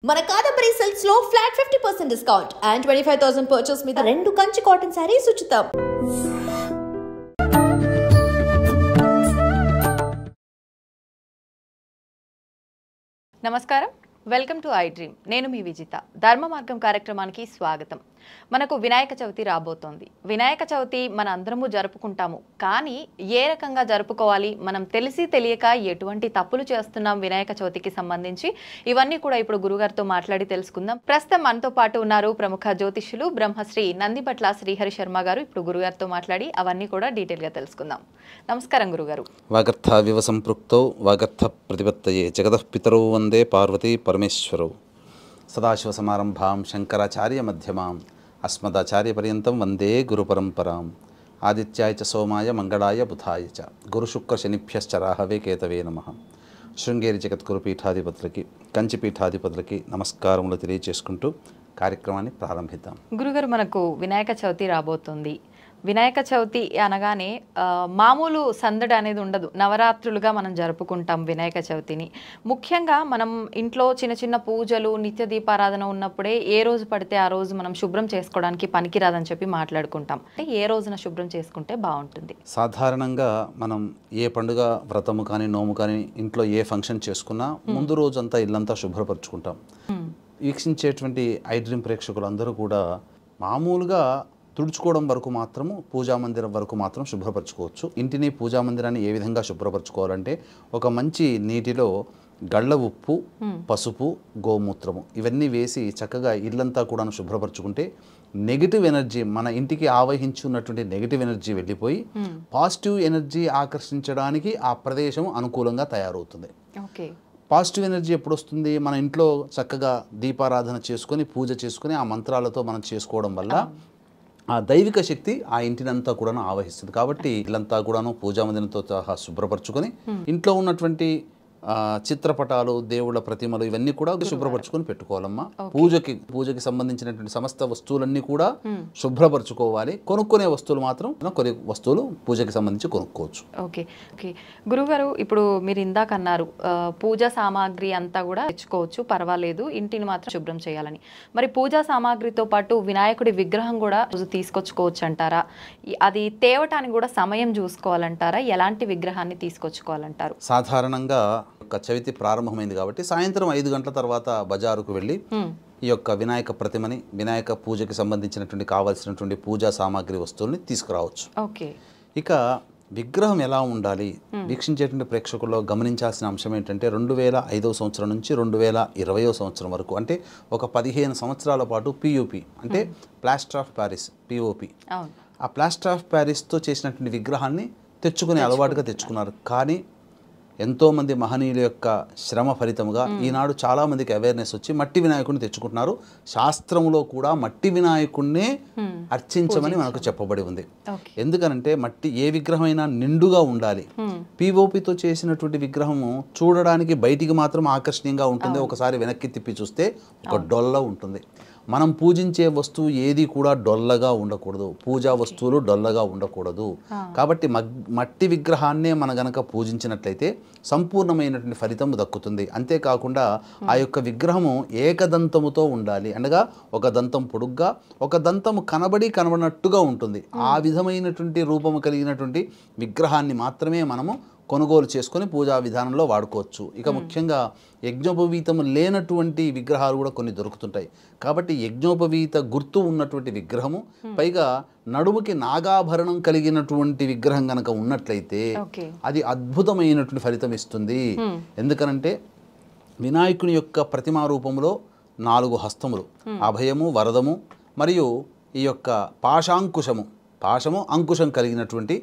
మన కాదంబరి సిల్క్స్ లో flat 50% discount and 25,000 purchase మీద 2 కంచి కాటన్ సారీస్ ఉచితం. నమస్కారం, వెల్కమ్ టు ఐ డ్రీమ్. నేను మీ విజిత. ధర్మ మార్గం కార్యక్రమానికి స్వాగతం. మనకు వినాయక చవితి రాబోతోంది. వినాయక చవితి మన అందరము జరుపుకుంటాము, కానీ ఏ రకంగా జరుపుకోవాలి, మనం తెలిసి తెలియక ఎటువంటి తప్పులు చేస్తున్నాం వినాయక చవితికి సంబంధించి, ఇవన్నీ కూడా ఇప్పుడు గురుగారితో మాట్లాడి తెలుసుకుందాం. ప్రస్తుతం మనతో పాటు ఉన్నారు ప్రముఖ జ్యోతిష్యులు బ్రహ్మశ్రీ నందిపట్ల శ్రీహరి శర్మ గారు. ఇప్పుడు గురుగారితో మాట్లాడి అవన్నీ కూడా డీటెయిల్గా తెలుసుకుందాం. నమస్కారం గురుగారు. వాగర్థావివ సంపృక్తౌ వాగర్థ ప్రతిపత్తయే జగతః పితరౌ వందే పార్వతీ పరమేశ్వరౌ. సదాశివసమారంభాం శంకరాచార్య మధ్యమాం అస్మదాచార్యపర్యంతం వందే గురుపరంపరాం. ఆదిత్యాయ చ సోమాయ మంగళాయ బుధాయ చ గురుశుక్రశనిభ్యశ్చ రాహవే కేతవే నమః. శృంగేరి జగద్గురు పీఠాధిపతులకి, కంచి పీఠాధిపతులకి నమస్కారములు తెలియజేసుకుంటూ కార్యక్రమాన్ని ప్రారంభిద్దాం. గురుగారు, మనకు వినాయక చవితి రాబోతుంది. వినాయక చవితి అనగానే మామూలు సందడి అనేది ఉండదు. నవరాత్రులుగా మనం జరుపుకుంటాం వినాయక చవితిని. ముఖ్యంగా మనం ఇంట్లో చిన్న చిన్న పూజలు, నిత్య దీపారాధన ఉన్నప్పుడే ఏ రోజు పడితే ఆ రోజు మనం శుభ్రం చేసుకోవడానికి పనికిరాదని చెప్పి మాట్లాడుకుంటాం. అంటే ఏ రోజున శుభ్రం చేసుకుంటే బాగుంటుంది? సాధారణంగా మనం ఏ పండుగ, వ్రతము కానీ, నోము కానీ, ఇంట్లో ఏ ఫంక్షన్ చేసుకున్నా ముందు రోజంతా ఇల్లంతా శుభ్రపరచుకుంటాం. వీక్షించేటువంటి ఐ డ్రీమ్ ప్రేక్షకులందరూ కూడా మామూలుగా తుడుచుకోవడం వరకు మాత్రము, పూజామందిరం వరకు మాత్రం శుభ్రపరచుకోవచ్చు. ఇంటిని, పూజామందిరాన్ని ఏ విధంగా శుభ్రపరచుకోవాలంటే, ఒక మంచి నీటిలో గళ్ళ ఉప్పు, పసుపు, గోమూత్రము ఇవన్నీ వేసి చక్కగా ఇల్లంతా కూడా శుభ్రపరచుకుంటే నెగిటివ్ ఎనర్జీ, మన ఇంటికి ఆవహించి ఉన్నటువంటి నెగిటివ్ ఎనర్జీ వెళ్ళిపోయి పాజిటివ్ ఎనర్జీ ఆకర్షించడానికి ఆ ప్రదేశం అనుకూలంగా తయారవుతుంది. పాజిటివ్ ఎనర్జీ ఎప్పుడు వస్తుంది? మన ఇంట్లో చక్కగా దీపారాధన చేసుకొని, పూజ చేసుకొని, ఆ మంత్రాలతో మనం చేసుకోవడం వల్ల ఆ దైవిక శక్తి ఆ ఇంటినంతా కూడా ఆవహిస్తుంది. కాబట్టి ఇల్లంతా కూడాను పూజామందిరంతో సహా శుభ్రపరచుకొని, ఇంట్లో ఉన్నటువంటి చిత్రపటాలు, దేవుళ్ళ ప్రతిమలు ఇవన్నీ కూడా శుభ్రపరచుకొని పెట్టుకోవాలమ్మా. పూజకి సంబంధించినటువంటి సమస్త వస్తువులన్నీ కూడా శుభ్రపరచుకోవాలి. కొనుక్కునే వస్తువులు మాత్రం కొన్ని వస్తువులు పూజకి సంబంధించి కొనుక్కోవచ్చు. ఓకే. గురుగారు, ఇప్పుడు మీరు ఇందాక అన్నారు పూజా సామాగ్రి అంతా కూడా తెచ్చుకోవచ్చు, పర్వాలేదు, ఇంటిని మాత్రం శుభ్రం చేయాలని. మరి పూజా సామాగ్రితో పాటు వినాయకుడి విగ్రహం కూడా తీసుకొచ్చుకోవచ్చు అంటారా? అది తేవటానికి కూడా సమయం చూసుకోవాలంటారా? ఎలాంటి విగ్రహాన్ని తీసుకొచ్చుకోవాలంటారు? సాధారణంగా చవితి ప్రారంభమైంది కాబట్టి సాయంత్రం 5 గంటల తర్వాత బజారుకు వెళ్ళి ఈ యొక్క వినాయక ప్రతిమని, వినాయక పూజకి సంబంధించినటువంటి కావాల్సినటువంటి పూజా సామాగ్రి వస్తువుల్ని తీసుకురావచ్చు. ఇక విగ్రహం ఎలా ఉండాలి? వీక్షించేటువంటి ప్రేక్షకుల్లో గమనించాల్సిన అంశం ఏంటంటే, 2005వ సంవత్సరం నుంచి 2020వ సంవత్సరం వరకు, అంటే ఒక 15 సంవత్సరాల పాటు పిఓపి అంటే ప్లాస్టర్ ఆఫ్ ప్యారిస్, పిఓపి, ఆ ప్లాస్టర్ ఆఫ్ ప్యారిస్తో చేసినటువంటి విగ్రహాన్ని తెచ్చుకునే అలవాటుగా తెచ్చుకున్నారు. కానీ ఎంతోమంది మహనీయుల యొక్క శ్రమ ఫలితముగా ఈనాడు చాలామందికి అవేర్నెస్ వచ్చి మట్టి వినాయకుడిని తెచ్చుకుంటున్నారు. శాస్త్రంలో కూడా మట్టి వినాయకుడినే అర్చించమని మనకు చెప్పబడి ఉంది. ఎందుకనంటే మట్టి ఏ విగ్రహమైనా నిండుగా ఉండాలి. పిఓపితో చేసినటువంటి విగ్రహము చూడడానికి బయటికి మాత్రం ఆకర్షణీయంగా ఉంటుంది, ఒకసారి వెనక్కి తిప్పి చూస్తే ఒక డొల్ల ఉంటుంది. మనం పూజించే వస్తువు ఏది కూడా డొల్లగా ఉండకూడదు, పూజా వస్తువులు డొల్లగా ఉండకూడదు. కాబట్టి మట్టి విగ్రహాన్నే మన గనక పూజించినట్లయితే సంపూర్ణమైనటువంటి ఫలితం దక్కుతుంది. అంతేకాకుండా ఆ యొక్క విగ్రహము ఏకదంతముతో ఉండాలి, అనగా ఒక దంతం పొడుగ్గా, ఒక దంతము కనబడినట్టుగా ఉంటుంది. ఆ విధమైనటువంటి రూపము కలిగినటువంటి విగ్రహాన్ని మాత్రమే మనము కొనుగోలు చేసుకొని పూజా విధానంలో వాడుకోవచ్చు. ఇక ముఖ్యంగా యజ్ఞోపవీతము లేనటువంటి విగ్రహాలు కూడా కొన్ని దొరుకుతుంటాయి. కాబట్టి యజ్ఞోపవీత గుర్తు ఉన్నటువంటి విగ్రహము, పైగా నడుముకి నాగాభరణం కలిగినటువంటి విగ్రహం కనుక ఉన్నట్లయితే అది అద్భుతమైనటువంటి ఫలితం ఇస్తుంది. ఎందుకనంటే వినాయకుని యొక్క ప్రతిమా రూపంలో 4 హస్తములు, అభయము, వరదము మరియు ఈ యొక్క పాశము, అంకుశం కలిగినటువంటి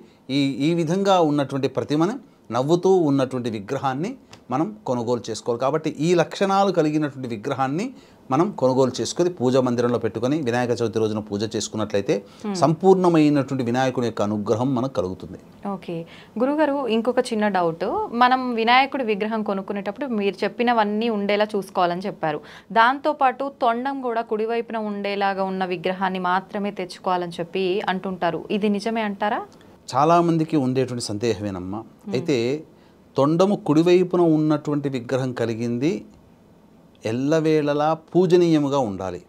ఈ విధంగా ఉన్నటువంటి ప్రతిమను, నవ్వుతూ ఉన్నటువంటి విగ్రహాన్ని మనం కొనుగోలు చేసుకోవాలి. కాబట్టి ఈ లక్షణాలు కలిగినటువంటి విగ్రహాన్ని మనం కొనుగోలు చేసుకొని పూజా మందిరంలో పెట్టుకొని వినాయక చవితి రోజున పూజ చేసుకున్నట్లయితే సంపూర్ణమైనటువంటి వినాయకుడి యొక్క అనుగ్రహం మనకు కలుగుతుంది. ఓకే గురుగారు, ఇంకొక చిన్న డౌట్. మనం వినాయకుడి విగ్రహం కొనుక్కునేటప్పుడు మీరు చెప్పినవన్నీ ఉండేలా చూసుకోవాలని చెప్పారు. దాంతోపాటు తొండం కూడా కుడివైపున ఉండేలాగా ఉన్న విగ్రహాన్ని మాత్రమే తెచ్చుకోవాలని చెప్పి అంటుంటారు. ఇది నిజమే అంటారా? చాలామందికి ఉండేటువంటి సందేహమేనమ్మా. అయితే తొండము కుడివైపున ఉన్నటువంటి విగ్రహం కలిగింది ఎల్లవేళలా పూజనీయముగా ఉండాలి.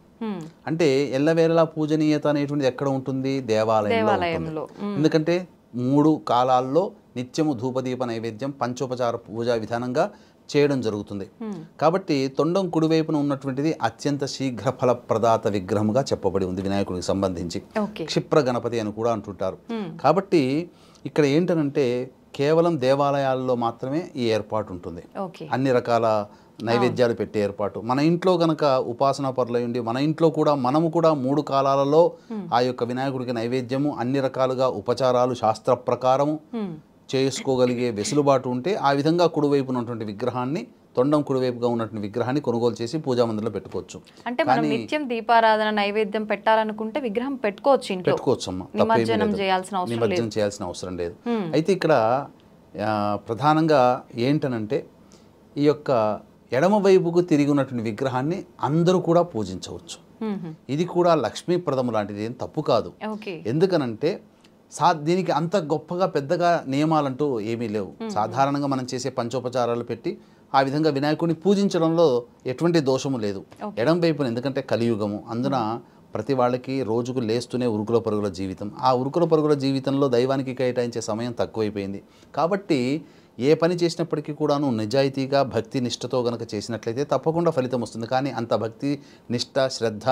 అంటే ఎల్లవేళలా పూజనీయత అనేటువంటిది ఎక్కడ ఉంటుంది? దేవాలయంలో ఉంటుంది. ఎందుకంటే 3 కాలాల్లో నిత్యము ధూపదీప నైవేద్యం పంచోపచార పూజా విధానంగా చేయడం జరుగుతుంది. కాబట్టి తొండం కుడివైపున ఉన్నటువంటిది అత్యంత శీఘ్ర ఫలప్రదాత విగ్రహముగా చెప్పబడి ఉంది వినాయకుడికి సంబంధించి. క్షిప్ర గణపతి అని కూడా అంటుంటారు. కాబట్టి ఇక్కడ ఏంటనంటే కేవలం దేవాలయాల్లో మాత్రమే ఈ ఏర్పాటు ఉంటుంది. అన్ని రకాల నైవేద్యాలు పెట్టే ఏర్పాటు. మన ఇంట్లో కనుక ఉపాసనా పరులై ఉండి మన ఇంట్లో కూడా మనము కూడా 3 కాలాలలో ఆ యొక్క వినాయకుడికి నైవేద్యము అన్ని రకాలుగా ఉపచారాలు శాస్త్ర ప్రకారము చేసుకోగలిగే వెసులుబాటు ఉంటే ఆ విధంగా కుడివైపు ఉన్నటువంటి విగ్రహాన్ని తొండం కుడివైపుగా ఉన్నటువంటి విగ్రహాన్ని కొనుగోలు చేసి పూజా మందిరంలో పెట్టుకోవచ్చు. అంటే మనం నిత్యం దీపారాధన నైవేద్యం పెట్టాలనుకుంటే విగ్రహం పెట్టుకోవచ్చు ఇంట్లో. పెట్టుకోవచ్చమ్మా, నిమజ్జనం చేయాల్సిన అవసరం లేదు. అయితే ఇక్కడ ప్రధానంగా ఏంటనంటే ఈ యొక్క ఎడమ వైపుకు తిరిగి ఉన్నటువంటి విగ్రహాన్ని అందరూ కూడా పూజించవచ్చు. ఇది కూడా లక్ష్మీప్రదము లాంటిది, ఏం తప్పు కాదు. ఎందుకనంటే దీనికి అంత గొప్పగా పెద్దగా నియమాలంటూ ఏమీ లేవు. సాధారణంగా మనం చేసే పంచోపచారాలు పెట్టి ఆ విధంగా వినాయకుడిని పూజించడంలో ఎటువంటి దోషము లేదు. ఎడం వైపున ఎందుకంటే కలియుగము, అందున ప్రతి వాళ్ళకి రోజుకు లేస్తూనే ఉరుకుల పరుగుల జీవితం. ఆ ఉరుకుల పరుగుల జీవితంలో దైవానికి కేటాయించే సమయం తక్కువైపోయింది. కాబట్టి ఏ పని చేసినప్పటికీ కూడాను నిజాయితీగా భక్తి నిష్ఠతో గనక చేసినట్లయితే తప్పకుండా ఫలితం వస్తుంది. కానీ అంత భక్తి నిష్ఠ శ్రద్ధ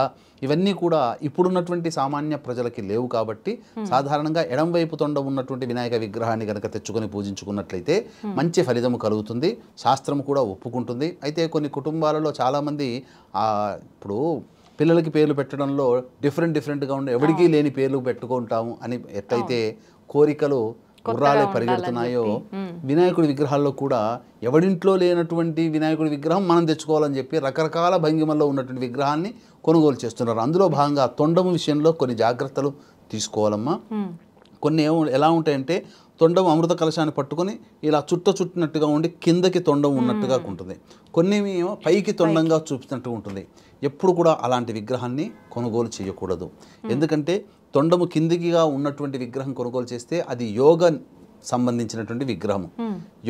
ఇవన్నీ కూడా ఇప్పుడున్నటువంటి సామాన్య ప్రజలకి లేవు. కాబట్టి సాధారణంగా ఎడం వైపు తొండం ఉన్నటువంటి వినాయక విగ్రహాన్ని కనుక తెచ్చుకొని పూజించుకున్నట్లయితే మంచి ఫలితం కలుగుతుంది. శాస్త్రం కూడా ఒప్పుకుంటుంది. అయితే కొన్ని కుటుంబాలలో చాలామంది ఇప్పుడు పిల్లలకి పేర్లు పెట్టడంలో డిఫరెంట్గా ఉండే ఎవరికీ లేని పేర్లు పెట్టుకుంటాము అని ఎట్లయితే కోరికలు గుర్రాలే పరిగెడుతున్నాయో వినాయకుడి విగ్రహాల్లో కూడా ఎవడింట్లో లేనటువంటి వినాయకుడి విగ్రహం మనం తెచ్చుకోవాలని చెప్పి రకరకాల భంగిమల్లో ఉన్నటువంటి విగ్రహాన్ని కొనుగోలు చేస్తున్నారు. అందులో భాగంగా తొండము విషయంలో కొన్ని జాగ్రత్తలు తీసుకోవాలమ్మా. కొన్ని ఎలా ఉంటాయంటే తొండం అమృత కలశాన్ని పట్టుకొని ఇలా చుట్టినట్టుగా ఉండి కిందకి తొండం ఉన్నట్టుగా ఉంటుంది. కొన్ని ఏమో పైకి తొండంగా చూపినట్టుగా ఉంటుంది. ఎప్పుడు కూడా అలాంటి విగ్రహాన్ని కొనుగోలు చేయకూడదు. ఎందుకంటే తొండము కిందికిగా ఉన్నటువంటి విగ్రహం కొనుగోలు చేస్తే అది యోగ సంబంధించినటువంటి విగ్రహము,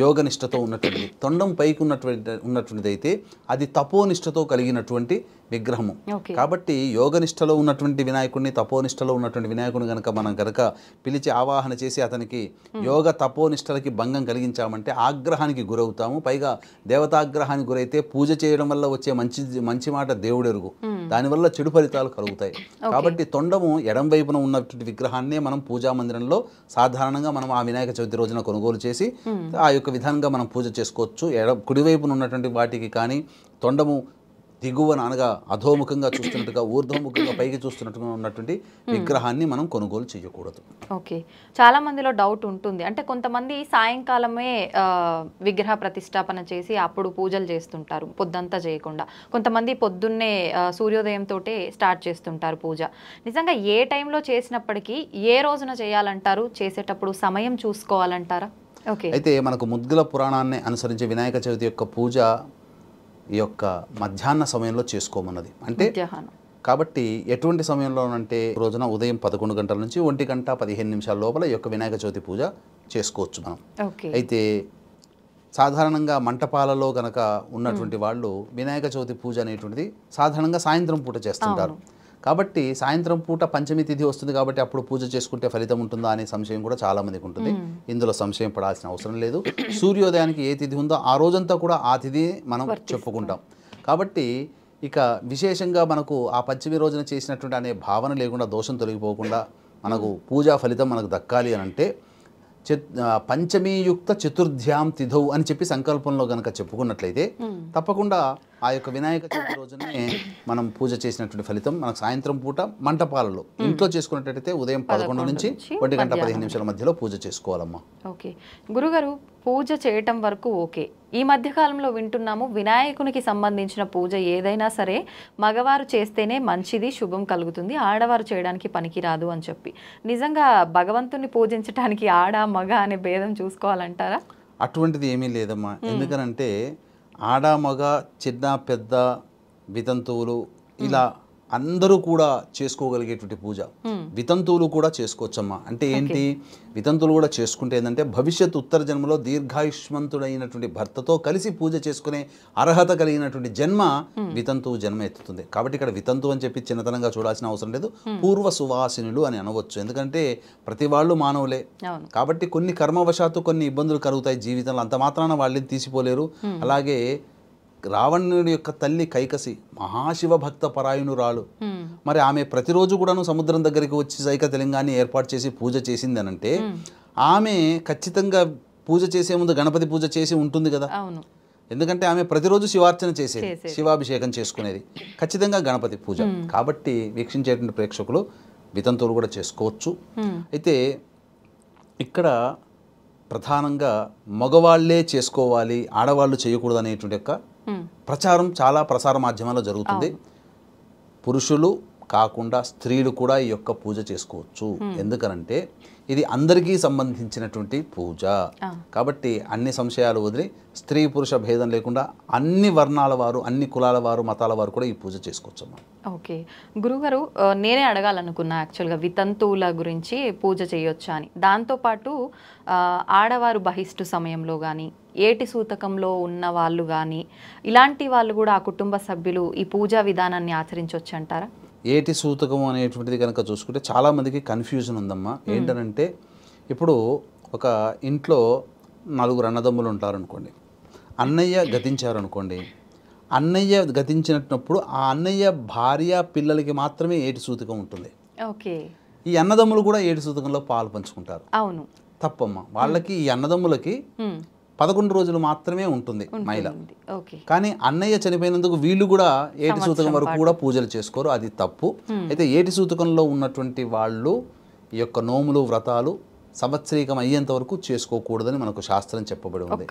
యోగనిష్టతో ఉన్నటువంటిది. తొండం పైకి ఉన్నటువంటిది అయితే అది తపోనిష్టతో కలిగినటువంటి విగ్రహము. కాబట్టి యోగనిష్టలో ఉన్నటువంటి వినాయకుడిని తపోనిష్టలో ఉన్నటువంటి వినాయకుడిని కనుక మనం కనుక పిలిచి ఆవాహన చేసి అతనికి యోగ తపోనిష్టలకి భంగం కలిగించామంటే ఆగ్రహానికి గురవుతాము. పైగా దేవతాగ్రహానికి గురైతే పూజ చేయడం వల్ల వచ్చే మంచి మాట దేవుడెరుగు, దానివల్ల చెడు ఫలితాలు కలుగుతాయి. కాబట్టి తొండము ఎడం వైపున ఉన్నటువంటి విగ్రహాన్నే మనం పూజా మందిరంలో సాధారణంగా మనం ఆ వినాయక చవితి రోజున కొనుగోలు చేసి ఆ యొక్క విధానంగా మనం పూజ చేసుకోవచ్చు. కుడివైపున ఉన్నటువంటి వాటికి కానీ తొండము దిగువన అనగా అధోముఖంగా చూస్తున్నట్టుగా ఊర్ధ్వముఖంగా పైకి చూస్తున్నట్టుగా ఉన్నటువంటి విగ్రహాన్ని మనం కొనుగోలు చేయకూడదు. ఓకే, చాలా మందిలో డౌట్ ఉంటుంది. అంటే కొంతమంది సాయంకాలమే విగ్రహ ప్రతిష్టాపన చేసి అప్పుడు పూజలు చేస్తుంటారు, పొద్దంతా చేయకుండా. కొంతమంది పొద్దున్నే సూర్యోదయంతో స్టార్ట్ చేస్తుంటారు పూజ. నిజంగా ఏ టైంలో చేసినప్పటికీ ఏ రోజున చేయాలంటారు? చేసేటప్పుడు సమయం చూసుకోవాలంటారా? ఓకే, అయితే మనకు ముద్గల పురాణాన్ని అనుసరించి వినాయక చవితి యొక్క పూజ ఈ యొక్క మధ్యాహ్న సమయంలో చేసుకోమన్నది. అంటే కాబట్టి ఎటువంటి సమయంలో అంటే రోజున ఉదయం 11 గంటల నుంచి 1:15 లోపల ఈ యొక్క వినాయక చవితి పూజ చేసుకోవచ్చు మనం. అయితే సాధారణంగా మంటపాలలో గనక ఉన్నటువంటి వాళ్ళు వినాయక చవితి పూజ అనేటువంటిది సాధారణంగా సాయంత్రం పూట చేస్తుంటారు. కాబట్టి సాయంత్రం పూట పంచమి తిథి వస్తుంది కాబట్టి అప్పుడు పూజ చేసుకుంటే ఫలితం ఉంటుందా అనే సంశయం కూడా చాలా మందికి ఉంటుంది. ఇందులో సంశయం పడాల్సిన అవసరం లేదు. సూర్యోదయానికి ఏ తిథి ఉందో ఆ రోజంతా కూడా ఆ తిథి మనం చెప్పుకుంటాం. కాబట్టి ఇక విశేషంగా మనకు ఆ పంచమి రోజున చేసినటువంటి అనే భావన లేకుండా దోషం తొలగిపోకుండా మనకు పూజా ఫలితం మనకు దక్కాలి అని అంటే పంచమీయుక్త చతుర్థ్యాం తిథౌ అని చెప్పి సంకల్పంలో గనక చెప్పుకున్నట్లయితే తప్పకుండా ఆ యొక్క వినాయక చవితి రోజునే మనం పూజ చేసినటువంటి ఫలితం మనకు సాయంత్రం పూట మంటపాలలో ఇంట్లో చేసుకున్నట్టయితే ఉదయం 11 నుంచి 1:15 మధ్యలో పూజ చేసుకోవాలమ్మా. ఓకే గురుగారు, పూజ చేయటం వరకు ఓకే. ఈ మధ్య కాలంలో వింటున్నాము వినాయకునికి సంబంధించిన పూజ ఏదైనా సరే మగవారు చేస్తేనే మంచిది, శుభం కలుగుతుంది, ఆడవారు చేయడానికి పనికిరాదు అని చెప్పి. నిజంగా భగవంతుని పూజించడానికి ఆడ మగ అనే భేదం చూసుకోవాలంటారా? అటువంటిది ఏమీ లేదమ్మా. ఎందుకనంటే ఆడ మగ చిన్న పెద్ద వితంతువులు ఇలా అందరూ కూడా చేసుకోగలిగేటువంటి పూజ. వితంతువులు కూడా చేసుకోవచ్చమ్మా. అంటే ఏంటి, వితంతువులు కూడా చేసుకుంటే ఏంటంటే భవిష్యత్ ఉత్తర జన్మలో దీర్ఘాయుష్మంతుడైనటువంటి భర్తతో కలిసి పూజ చేసుకునే అర్హత కలిగినటువంటి జన్మ వితంతువు జన్మ ఎత్తుతుంది. కాబట్టి ఇక్కడ వితంతు అని చెప్పి చిన్నతనంగా చూడాల్సిన అవసరం లేదు, పూర్వ సువాసినులు అని అనవచ్చు. ఎందుకంటే ప్రతి వాళ్ళు మానవులే కాబట్టి కొన్ని కర్మవశాత్తు కొన్ని ఇబ్బందులు కలుగుతాయి జీవితంలో, అంత మాత్రాన వాళ్ళని తీసిపోలేరు. అలాగే రావణుడి యొక్క తల్లి కైకసి మహాశివ భక్త పరాయణురాలు. మరి ఆమె ప్రతిరోజు కూడాను సముద్రం దగ్గరికి వచ్చి సైక తెలంగాణ ఏర్పాటు చేసి పూజ చేసింది అనంటే ఆమె ఖచ్చితంగా పూజ చేసే ముందు గణపతి పూజ చేసి ఉంటుంది కదా. ఎందుకంటే ఆమె ప్రతిరోజు శివార్చన చేసేది, శివాభిషేకం చేసుకునేది, ఖచ్చితంగా గణపతి పూజ. కాబట్టి వీక్షించేటువంటి ప్రేక్షకులు వితంతువులు కూడా చేసుకోవచ్చు. అయితే ఇక్కడ ప్రధానంగా మగవాళ్లే చేసుకోవాలి, ఆడవాళ్ళు చేయకూడదు అనేటువంటి యొక్క ప్రచారం చాలా ప్రసార మాధ్యమాల్లో జరుగుతుంది. పురుషులు కాకుండా స్త్రీలు కూడా ఈ యొక్క పూజ చేసుకోవచ్చు. ఎందుకనంటే ఇది అందరికీ సంబంధించినటువంటి పూజ కాబట్టి అన్ని సంశయాలు వదిలి స్త్రీ పురుష భేదం లేకుండా అన్ని వర్ణాల వారు, అన్ని కులాల వారు, మతాల వారు కూడా ఈ పూజ చేసుకోవచ్చు. ఓకే గురుగారు, నేనే అడగాలనుకున్నా యాక్చువల్గా వితంతువుల గురించి పూజ చేయొచ్చా అని. దాంతోపాటు ఆడవారు బహిష్టు సమయంలో కానీ ఏటి సూతకంలో ఉన్న వాళ్ళు కానీ ఇలాంటి వాళ్ళు కూడా ఆ కుటుంబ సభ్యులు ఈ పూజా విధానాన్ని ఆచరించవచ్చు అంటారా? ఏటి సూతకం అనేటువంటిది కనుక చూసుకుంటే చాలామందికి కన్ఫ్యూజన్ ఉందమ్మా. ఏంటనంటే ఇప్పుడు ఒక ఇంట్లో నలుగురు అన్నదమ్ములు ఉంటారనుకోండి, అన్నయ్య గతించారనుకోండి, అన్నయ్య గతించినప్పుడు ఆ అన్నయ్య భార్య పిల్లలకి మాత్రమే ఏటి సూతకం ఉంటుంది. ఓకే, ఈ అన్నదమ్ములు కూడా ఏటి సూతకంలో పాలు పంచుకుంటారు. అవును, తప్పమ్మా. వాళ్ళకి ఈ అన్నదమ్ములకి 11 రోజులు మాత్రమే ఉంటుంది మహిళ. కానీ అన్నయ్య చనిపోయినందుకు వీళ్ళు కూడా ఏటి సూతకం వరకు కూడా పూజలు చేసుకోరు, అది తప్పు. అయితే ఏటి సూతకంలో ఉన్నటువంటి వాళ్ళు ఈ యొక్క నోములు వ్రతాలు సంవత్సరీకం అయ్యేంత వరకు చేసుకోకూడదని మనకు శాస్త్రం చెప్పబడి ఉంది.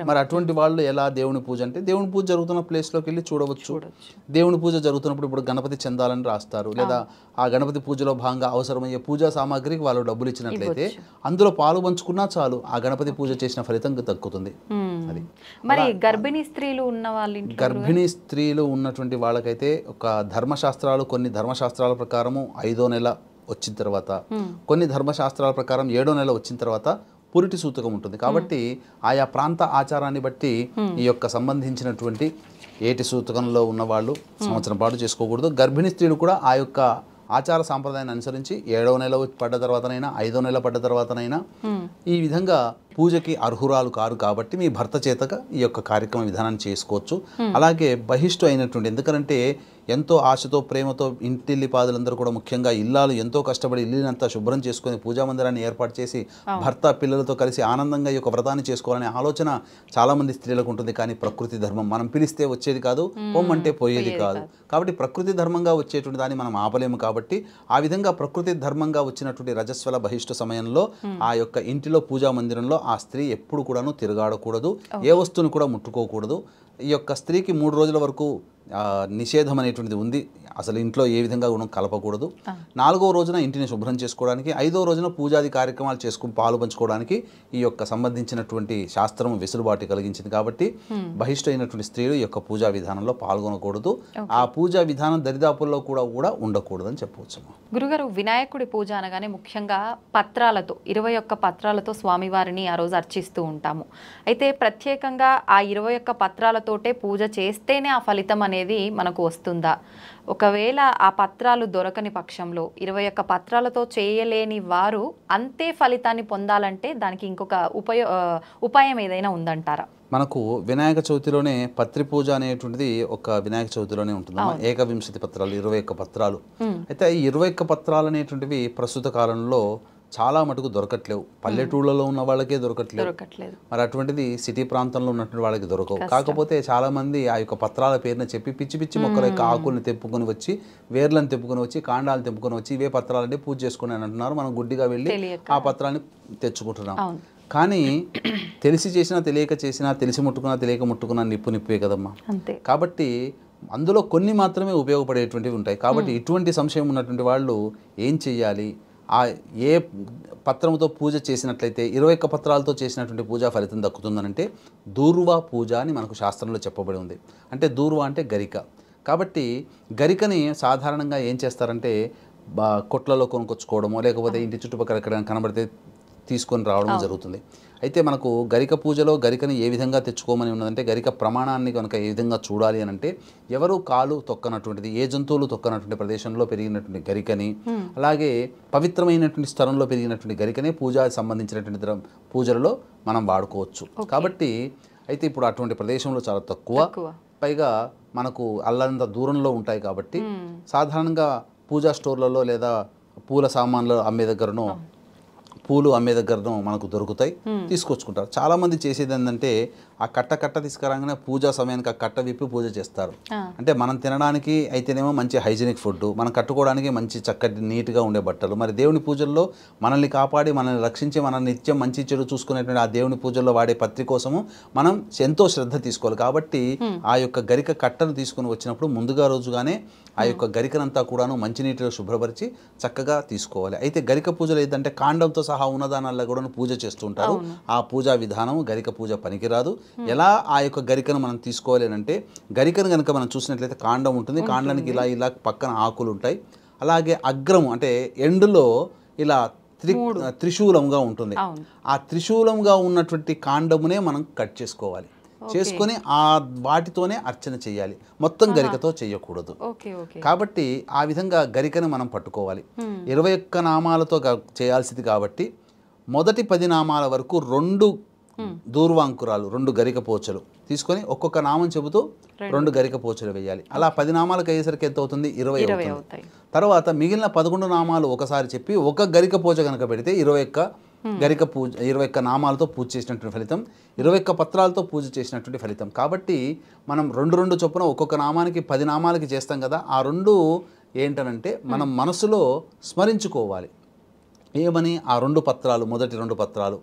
మరి అటువంటి వాళ్ళు ఎలా దేవుని పూజ అంటే దేవుని పూజ జరుగుతున్న ప్లేస్లోకి వెళ్ళి చూడవచ్చు. దేవుని పూజ జరుగుతున్నప్పుడు ఇప్పుడు గణపతి చందాలని రాస్తారు, లేదా ఆ గణపతి పూజలో భాగంగా అవసరమయ్యే పూజా సామాగ్రికి వాళ్ళు డబ్బులు ఇచ్చినట్లయితే అందులో పాలు పంచుకున్నా చాలు, ఆ గణపతి పూజ చేసిన ఫలితం దక్కుతుంది. అది మరి గర్భిణీ స్త్రీలు ఉన్న వాళ్ళు, గర్భిణీ స్త్రీలు ఉన్నటువంటి వాళ్ళకైతే ఒక ధర్మశాస్త్రాలు, కొన్ని ధర్మశాస్త్రాల ప్రకారము 5వ నెల వచ్చిన తర్వాత, కొన్ని ధర్మశాస్త్రాల ప్రకారం 7వ నెల వచ్చిన తర్వాత పురిటి సూతకం ఉంటుంది. కాబట్టి ఆయా ప్రాంత ఆచారాన్ని బట్టి ఈ యొక్క సంబంధించినటువంటి ఏటి సూతకంలో ఉన్న వాళ్ళు సంవత్సరం పాటు చేసుకోకూడదు. గర్భిణీ స్త్రీలు కూడా ఆ యొక్క ఆచార సాంప్రదాయాన్ని అనుసరించి 7వ నెల పడ్డ తర్వాతనైనా 5వ నెల పడ్డ తర్వాతనైనా ఈ విధంగా పూజకి అర్హురాలు కారు కాబట్టి మీ భర్త చేతగా ఈ యొక్క కార్యక్రమ విధానాన్ని చేసుకోవచ్చు. అలాగే బహిష్టు అయినటువంటి, ఎందుకంటే ఎంతో ఆశతో ప్రేమతో ఇంటిల్లి పాదులందరూ కూడా ముఖ్యంగా ఇల్లాలు ఎంతో కష్టపడి ఇల్లునంతా శుభ్రం చేసుకుని పూజా మందిరాన్ని ఏర్పాటు చేసి భర్త పిల్లలతో కలిసి ఆనందంగా ఈ యొక్క వ్రతాన్ని చేసుకోవాలనే ఆలోచన చాలామంది స్త్రీలకు ఉంటుంది. కానీ ప్రకృతి ధర్మం, మనం పిలిస్తే వచ్చేది కాదు, పొమ్మంటే పోయేది కాదు. కాబట్టి ప్రకృతి ధర్మంగా వచ్చేటువంటి దాన్ని మనం ఆపలేము. కాబట్టి ఆ విధంగా ప్రకృతి ధర్మంగా వచ్చినటువంటి రజస్వల బహిష్టు సమయంలో ఆ యొక్క ఇంటిలో పూజా మందిరంలో ఆ స్త్రీ ఎప్పుడు కూడాను తిరగాడకూడదు, ఏ వస్తువును కూడా ముట్టుకోకూడదు. ఈ యొక్క స్త్రీకి 3 రోజుల వరకు నిషేధం అనేటువంటిది ఉంది, అసలు ఇంట్లో ఏ విధంగా కూడా కలపకూడదు. 4వ రోజున ఇంటిని శుభ్రం చేసుకోవడానికి, 5వ రోజున పూజాది కార్యక్రమాలు చేసుకుని పాలు పంచుకోవడానికి ఈ యొక్క సంబంధించినటువంటి శాస్త్రం వెసులుబాటు కలిగించింది. కాబట్టి బహిష్టు అయినటువంటి స్త్రీలు ఈ యొక్క పూజా విధానంలో పాల్గొనకూడదు, ఆ పూజా విధానం దరిదాపుల్లో కూడా ఉండకూడదు అని చెప్పవచ్చు. గురుగారు, వినాయకుడి పూజ అనగానే ముఖ్యంగా పత్రాలతో 21 పత్రాలతో స్వామివారిని ఆ రోజు అర్చిస్తూ ఉంటాము. అయితే ప్రత్యేకంగా ఆ 21 పత్రాలతోటే పూజ చేస్తేనే ఆ ఫలితం అనేది మనకు వస్తుందా? ఒకవేళ ఆ పత్రాలు దొరకని పక్షంలో 21 పత్రాలతో చేయలేని వారు అంతే ఫలితాన్ని పొందాలంటే దానికి ఇంకొక ఉపాయం ఏదైనా ఉందంటారా? మనకు వినాయక చవితిలోనే పత్రి పూజ అనేటువంటిది ఒక వినాయక చవితిలోనే ఉంటుంది. 21 పత్రాలు, 21 పత్రాలు. అయితే ఈ 21 పత్రాలు అనేటువంటివి ప్రస్తుత కాలంలో చాలా మటుకు దొరకట్లేవు. పల్లెటూళ్ళలో ఉన్న వాళ్ళకే దొరకట్లేదు. మరి అటువంటిది సిటీ ప్రాంతంలో ఉన్నటువంటి వాళ్ళకి దొరకవు. కాకపోతే చాలా మంది ఆ యొక్క పత్రాల పేరున చెప్పి పిచ్చి పిచ్చి మొక్కల యొక్క ఆకుల్ని తెప్పుకొని వచ్చి, వేర్లను తెప్పుకొని వచ్చి, కాండాలను తెప్పుకొని వచ్చి ఇవే పత్రాలంటే పూజ చేసుకుని అని అంటున్నారు. మనం గుడ్డిగా వెళ్ళి ఆ పత్రాన్ని తెచ్చుకుంటున్నాం. కానీ తెలిసి చేసినా తెలియక చేసినా, తెలిసి ముట్టుకున్నా తెలియక ముట్టుకున్నా నిప్పే కదమ్మా. కాబట్టి అందులో కొన్ని మాత్రమే ఉపయోగపడేటువంటివి ఉంటాయి. కాబట్టి ఇటువంటి సంశయం ఉన్నటువంటి వాళ్ళు ఏం చెయ్యాలి? ఏ పత్రంతో పూజ చేసినట్లయితే 21 పత్రాలతో చేసినటువంటి పూజా ఫలితం దక్కుతుందనంటే దూర్వా పూజ అని మనకు శాస్త్రంలో చెప్పబడి ఉంది. అంటే దూర్వా అంటే గరిక. కాబట్టి గరికని సాధారణంగా ఏం చేస్తారంటే కొట్లలో కొనుక్కొచ్చుకోవడమో లేకపోతే ఇంటి చుట్టుపక్కల ఎక్కడైనా కనబడితే తీసుకొని రావడం జరుగుతుంది. అయితే మనకు గరిక పూజలో గరికని ఏ విధంగా తెచ్చుకోమని ఉన్నదంటే గరిక ప్రమాణాన్ని కనుక ఏ విధంగా చూడాలి అని అంటే ఎవరు కాలు తొక్కనటువంటిది, ఏ జంతువులు తొక్కనటువంటి ప్రదేశంలో పెరిగినటువంటి గరికని, అలాగే పవిత్రమైనటువంటి స్థలంలో పెరిగినటువంటి గరికనే పూజకి సంబంధించినటువంటి పూజలలో మనం వాడుకోవచ్చు. కాబట్టి అయితే ఇప్పుడు అటువంటి ప్రదేశంలో చాలా తక్కువ, పైగా మనకు అల్లంత దూరంలో ఉంటాయి. కాబట్టి సాధారణంగా పూజా స్టోర్లలో లేదా పూల సామాన్లు అమ్మే దగ్గరనో పూలు అమ్మే దగ్గరనో మనకు దొరుకుతాయి, తీసుకొచ్చుకుంటారు. చాలామంది చేసేది ఏంటంటే ఆ కట్ట తీసుకురాగానే పూజా సమయానికి ఆ కట్ట విప్పి పూజ చేస్తారు. అంటే మనం తినడానికి అయితేనేమో మంచి హైజీనిక్ ఫుడ్, మనం కట్టుకోవడానికి మంచి చక్కటి నీట్గా ఉండే బట్టలు, మరి దేవుని పూజల్లో మనల్ని కాపాడి మనల్ని రక్షించి మనల్ని నిత్యం మంచి చెడు చూసుకునేటువంటి ఆ దేవుని పూజల్లో వాడే పత్రి కోసము మనం ఎంతో శ్రద్ధ తీసుకోవాలి. కాబట్టి ఆ యొక్క గరిక కట్టను తీసుకుని వచ్చినప్పుడు ముందుగా రోజుగానే ఆ యొక్క గరికనంతా కూడాను మంచినీటిలో శుభ్రపరిచి చక్కగా తీసుకోవాలి. అయితే గరిక పూజలు ఏంటంటే కాండంతో సహా ఉన్నదానాల్లో కూడా పూజ చేస్తుంటారు. ఆ పూజా విధానం గరిక పూజ పనికిరాదు. ఎలా ఆ యొక్క గరికను మనం తీసుకోవాలి అంటే గరికను కనుక మనం చూసినట్లయితే కాండం ఉంటుంది, కాండానికి ఇలా పక్కన ఆకులు ఉంటాయి, అలాగే అగ్రము అంటే ఎండులో ఇలా త్రిశూలంగా ఉంటుంది. ఆ త్రిశూలంగా ఉన్నటువంటి కాండమునే మనం కట్ చేసుకోవాలి. చేసుకొని ఆ వాటితోనే అర్చన చేయాలి, మొత్తం గరికతో చేయకూడదు. కాబట్టి ఆ విధంగా గరికను మనం పట్టుకోవాలి. 21 నామాలతో చేయాల్సింది కాబట్టి మొదటి 10 నామాల వరకు 2 దూర్వాంకురాలు 2 గరిక పోచలు తీసుకొని ఒక్కొక్క నామం చెబుతూ 2 గరిక పోచలు వేయాలి. అలా 10 నామాలకు అయ్యేసరికి ఎంత అవుతుంది? 20 అవుతుంది. తర్వాత మిగిలిన 11 నామాలు ఒకసారి చెప్పి ఒక గరిక పోచ కనుక పెడితే 21 గరిక పూజ 21 నామాలతో పూజ చేసినటువంటి ఫలితం, 21 పత్రాలతో పూజ చేసినటువంటి ఫలితం. కాబట్టి మనం 2 చొప్పున ఒక్కొక్క నామానికి 10 నామాలకి చేస్తాం కదా, ఆ 2 ఏంటనంటే మనం మనసులో స్మరించుకోవాలి. ఏమని? ఆ 2 పత్రాలు, మొదటి 2 పత్రాలు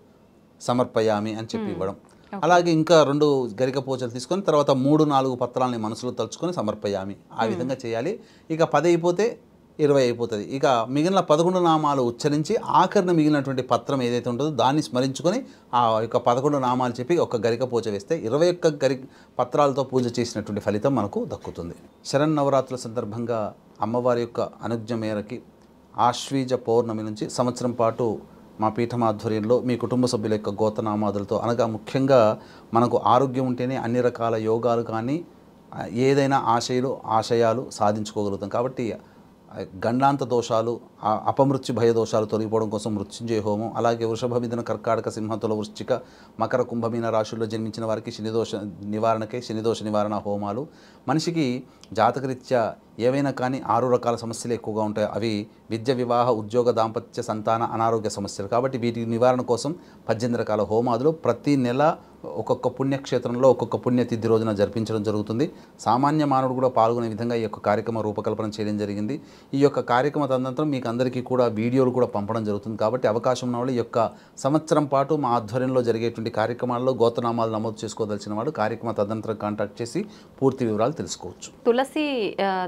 సమర్పయామి అని చెప్పి ఇవ్వడం. అలాగే ఇంకా 2 గరిక పూజలు తీసుకొని తర్వాత 3-4 పత్రాలని మనసులో తలుచుకొని సమర్పయామి, ఆ విధంగా చేయాలి. ఇక 10 అయిపోతే 20 అయిపోతుంది. ఇక మిగిలిన 11 నామాలు ఉచ్చరించి ఆఖరిన మిగిలినటువంటి పత్రం ఏదైతే ఉంటుందో దాన్ని స్మరించుకొని ఆ యొక్క 11 నామాలు చెప్పి ఒక గరిక పూజ వేస్తే 21 పత్రాలతో పూజ చేసినటువంటి ఫలితం మనకు దక్కుతుంది. శరన్నవరాత్రుల సందర్భంగా అమ్మవారి యొక్క అనుజ్ఞ మేరకి ఆశ్వీజ పౌర్ణమి నుంచి సంవత్సరం పాటు మా పీఠం ఆధ్వర్యంలో మీ కుటుంబ సభ్యుల యొక్క గోతనామాదులతో, అనగా ముఖ్యంగా మనకు ఆరోగ్యం ఉంటేనే అన్ని రకాల యోగాలు కానీ ఏదైనా ఆశయాలు సాధించుకోగలుగుతాం. కాబట్టి గండాంత దోషాలు, అపమృత్యు భయ దోషాలు తొలగిపోవడం కోసం మృత్యుంజయ హోమం, అలాగే వృషభ మిథున కర్కాటక సింహతుల వృశ్చిక మకర కుంభమీన రాశుల్లో జన్మించిన వారికి శనిదోష నివారణకై శనిదోష నివారణ హోమాలు, మనిషికి జాతకరీత్యా ఏవైనా కానీ 6 రకాల సమస్యలు ఎక్కువగా ఉంటాయి. అవి విద్య, వివాహ, ఉద్యోగ, దాంపత్య, సంతాన, అనారోగ్య సమస్యలు. కాబట్టి వీటి నివారణ కోసం 18 రకాల హోమాదులు ప్రతి నెల ఒక్కొక్క పుణ్యక్షేత్రంలో ఒక్కొక్క పుణ్యతిథి రోజున జరిపించడం జరుగుతుంది. సామాన్య మానవుడు కూడా పాల్గొనే విధంగా ఈ యొక్క కార్యక్రమ రూపకల్పన చేయడం జరిగింది. ఈ యొక్క కార్యక్రమ తదనంతరం మీకు అందరికీ కూడా వీడియోలు కూడా పంపడం జరుగుతుంది. కాబట్టి అవకాశం ఉన్న వాళ్ళు ఈ యొక్క సంవత్సరం పాటు మా ఆధ్వర్యంలో జరిగేటువంటి కార్యక్రమాల్లో గోత్రనామాలు నమోదు చేసుకోదలిచిన వాడు కార్యక్రమ తదనంతరం కాంటాక్ట్ చేసి పూర్తి వివరాలు తెలుసుకోవచ్చు. తులసి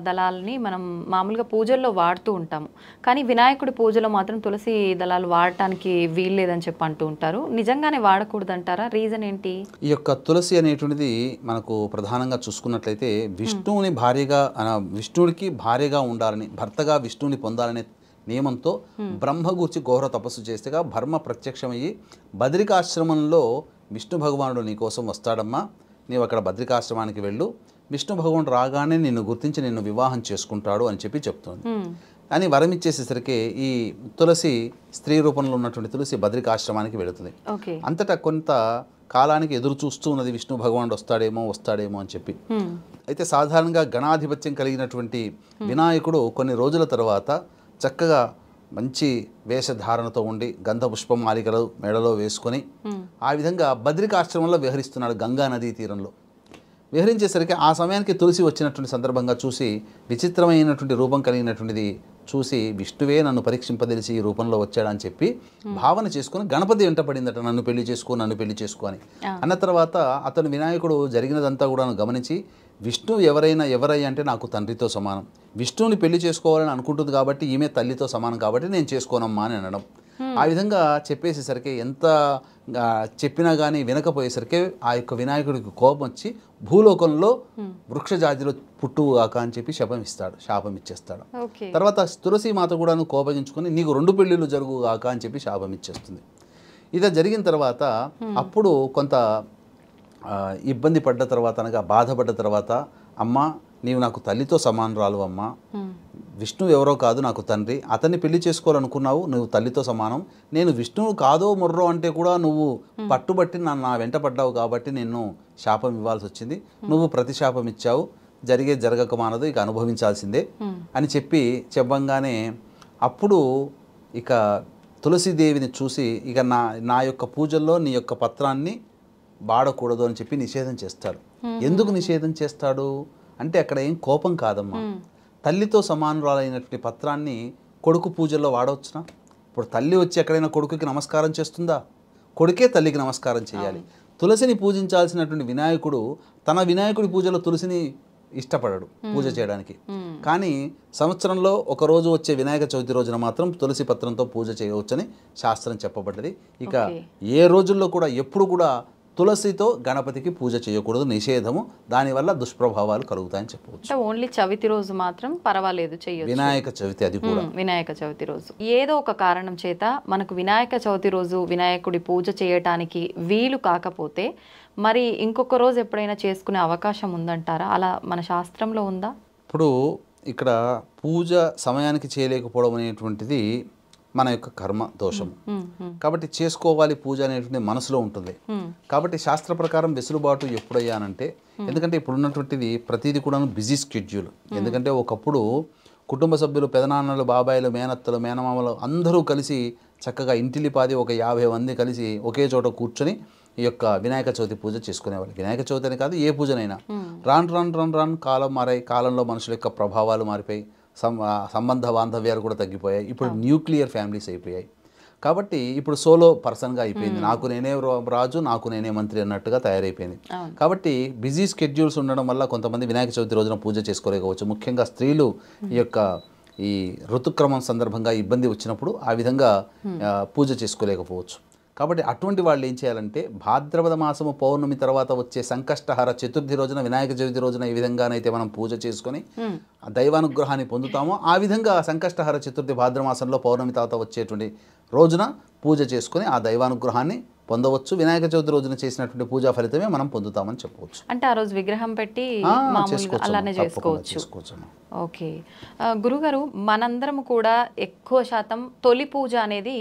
దళాలని మనం మామూలుగా పూజల్లో వాడుతూ ఉంటాము, కానీ వినాయకుడి పూజలో మాత్రం తులసి దళాలు వాడటానికి వీల్లేదని చెప్పి అంటూ ఉంటారు. నిజంగానే వాడకూడదంటారా? రీజన్ ఏంటి? ఈ యొక్క తులసి అనేటువంటిది మనకు ప్రధానంగా చూసుకున్నట్లయితే విష్ణుడికి భార్యగా ఉండాలని, భర్తగా విష్ణువుని పొందాలనే నియమంతో బ్రహ్మగూర్చి ఘోర తపస్సు చేస్తేగా బ్రహ్మ ప్రత్యక్షమయ్యి బద్రికాశ్రమంలో విష్ణు భగవానుడు నీ కోసం వస్తాడమ్మా, నీవు అక్కడ బద్రికాశ్రమానికి వెళ్ళు, విష్ణు భగవానుడు రాగానే నిన్ను గుర్తించి నిన్ను వివాహం చేసుకుంటాడు అని చెప్పి చెప్తుంది. అని వరం ఇచ్చేసేసరికి ఈ తులసి స్త్రీ రూపంలో ఉన్నటువంటి తులసి బద్రికాశ్రమానికి వెళుతుంది. అంతటా కొంత కాలానికి ఎదురు చూస్తూ ఉన్నది విష్ణు భగవానుడు వస్తాడేమో అని చెప్పి. అయితే సాధారణంగా గణాధిపత్యం కలిగినటువంటి వినాయకుడు కొన్ని రోజుల తర్వాత చక్కగా మంచి వేషధారణతో ఉండి గంధ పుష్పమాలికలు మెడలో వేసుకొని ఆ విధంగా బద్రికాశ్రమంలో విహరిస్తున్నాడు గంగా నదీ తీరంలో. విహరించేసరికి ఆ సమయానికి తులసి వచ్చినటువంటి సందర్భంగా చూసి విచిత్రమైనటువంటి రూపం కలిగినటువంటిది చూసి విష్ణువే నన్ను పరీక్షింపదలిచి ఈ రూపంలో వచ్చాడని చెప్పి భావన చేసుకుని గణపతి వెంట పడిందట, నన్ను పెళ్లి చేసుకో అని. అన్న తర్వాత అతను వినాయకుడు జరిగినదంతా కూడా గమనించి విష్ణువు ఎవరయ్యా అంటే నాకు తండ్రితో సమానం, విష్ణువుని పెళ్లి చేసుకోవాలని అనుకుంటుంది కాబట్టి ఈమె తల్లితో సమానం కాబట్టి నేను చేసుకోనమ్మా అని అనడం. ఆ విధంగా చెప్పేసేసరికి ఎంత చెప్పినా కానీ వినకపోయేసరికి ఆ యొక్క వినాయకుడికి కోపం వచ్చి భూలోకంలో వృక్షజాతిలో పుట్టుగాక అని చెప్పి శాపం ఇచ్చేస్తాడు. తర్వాత తులసి మాత కూడా కోపగించుకొని నీకు 2 పెళ్ళిళ్ళు జరుగుగాక అని చెప్పి శాపం ఇచ్చేస్తుంది. ఇది జరిగిన తర్వాత అప్పుడు కొంత ఇబ్బంది పడ్డ తర్వాత అనగా బాధపడ్డ తర్వాత అమ్మ నీవు నాకు తల్లితో సమానరాలు అమ్మ, విష్ణువు ఎవరో కాదు నాకు తండ్రి, అతన్ని పెళ్లి చేసుకోవాలనుకున్నావు, నువ్వు తల్లితో సమానం, నేను విష్ణువు కాదో మొర్రో అంటే కూడా నువ్వు పట్టుబట్టి నా వెంట పడ్డావు కాబట్టి నేను శాపం ఇవ్వాల్సి వచ్చింది, నువ్వు ప్రతిశాపం ఇచ్చావు, జరగక మానదు, ఇక అనుభవించాల్సిందే అని చెప్పంగానే అప్పుడు ఇక తులసీదేవిని చూసి ఇక నా యొక్క పూజల్లో నీ యొక్క పత్రాన్ని వాడకూడదు అని చెప్పి నిషేధం చేస్తాడు. ఎందుకు నిషేధం చేస్తాడు అంటే అక్కడ ఏం కోపం కాదమ్మా, తల్లితో సమానురాలైనటువంటి పత్రాన్ని కొడుకు పూజల్లో వాడవచ్చునా? ఇప్పుడు తల్లి వచ్చి ఎక్కడైనా కొడుకుకి నమస్కారం చేస్తుందా? కొడుకే తల్లికి నమస్కారం చేయాలి. తులసిని పూజించాల్సినటువంటి వినాయకుడు తన వినాయకుడి పూజలో తులసిని ఇష్టపడడు పూజ చేయడానికి, కానీ సంవత్సరంలో ఒక రోజు వచ్చే వినాయక చవితి రోజున మాత్రం తులసి పత్రంతో పూజ చేయవచ్చని శాస్త్రం చెప్పబడ్డది. ఇక ఏ రోజుల్లో కూడా ఎప్పుడు కూడా తులసితో గణపతికి పూజ చేయకూడదు, నిషేధము. దానివల్ల దుష్ప్రభావాలు కలుగుతాయని చెప్పవచ్చు. ఓన్లీ చవితి రోజు మాత్రం పర్వాలేదు చేయొచ్చు. వినాయక చవితి, అది కూడా వినాయక చవితి రోజు ఏదో ఒక కారణం చేత మనకు వినాయక చవితి రోజు వినాయకుడి పూజ చేయటానికి వీలు కాకపోతే మరి ఇంకొక రోజు ఎప్పుడైనా చేసుకునే అవకాశం ఉందంటారా? అలా మన శాస్త్రంలో ఉందా? ఇప్పుడు ఇక్కడ పూజ సమయానికి చేయలేకపోవడం అనేటువంటిది మన యొక్క కర్మ దోషము కాబట్టి చేసుకోవాలి పూజ అనేటువంటి మనసులో ఉంటుంది. కాబట్టి శాస్త్ర ప్రకారం వెసులుబాటు ఎప్పుడయ్యానంటే, ఎందుకంటే ఇప్పుడు ఉన్నటువంటిది ప్రతిదీ కూడా బిజీ స్కెడ్యూల్. ఎందుకంటే ఒకప్పుడు కుటుంబ సభ్యులు, పెదనాన్నలు, బాబాయిలు, మేనత్తలు, మేనమామలు అందరూ కలిసి చక్కగా ఇంటిలిపాది ఒక 50 మంది కలిసి ఒకే చోట కూర్చొని ఈ యొక్క వినాయక చవితి పూజ చేసుకునేవాళ్ళు. వినాయక చవితి అని కాదు, ఏ పూజనైనా. రాను కాలం మారాయి, కాలంలో మనుషుల యొక్క ప్రభావాలు మారిపోయి సంబంధ బాంధవ్యాలు కూడా తగ్గిపోయాయి. ఇప్పుడు న్యూక్లియర్ ఫ్యామిలీస్ అయిపోయాయి. కాబట్టి ఇప్పుడు సోలో పర్సన్గా అయిపోయింది. నాకు నేనే రాజు, నాకు నేనే మంత్రి అన్నట్టుగా తయారైపోయింది. కాబట్టి బిజీ స్కెడ్యూల్స్ ఉండడం వల్ల కొంతమంది వినాయక చవితి రోజున పూజ చేసుకోలేకపోవచ్చు. ముఖ్యంగా స్త్రీలు ఈ ఋతుక్రమం సందర్భంగా ఇబ్బంది వచ్చినప్పుడు ఆ విధంగా పూజ చేసుకోలేకపోవచ్చు. కాబట్టి అటువంటి వాళ్ళు ఏం చేయాలంటే, భాద్రపద మాసము పౌర్ణమి తర్వాత వచ్చే సంకష్టహర చతుర్థి రోజున, వినాయక చవితి రోజున ఈ విధంగానైతే మనం పూజ చేసుకొని దైవానుగ్రహాన్ని పొందుతామో ఆ విధంగా సంకష్టహర చతుర్థి భాద్రమాసంలో పౌర్ణమి తర్వాత వచ్చేటువంటి రోజున పూజ చేసుకొని ఆ దైవానుగ్రహాన్ని పొందవచ్చు. వినాయక చవితి రోజున చేసినటువంటి పూజా ఫలితమే మనం పొందుతామని చెప్పవచ్చు. అంటే ఆ రోజు విగ్రహం పెట్టి అలానే చేసుకోవచ్చు. ఓకే గురుగారు, మనందరం కూడా ఎక్కువ శాతం తొలి పూజ అనేది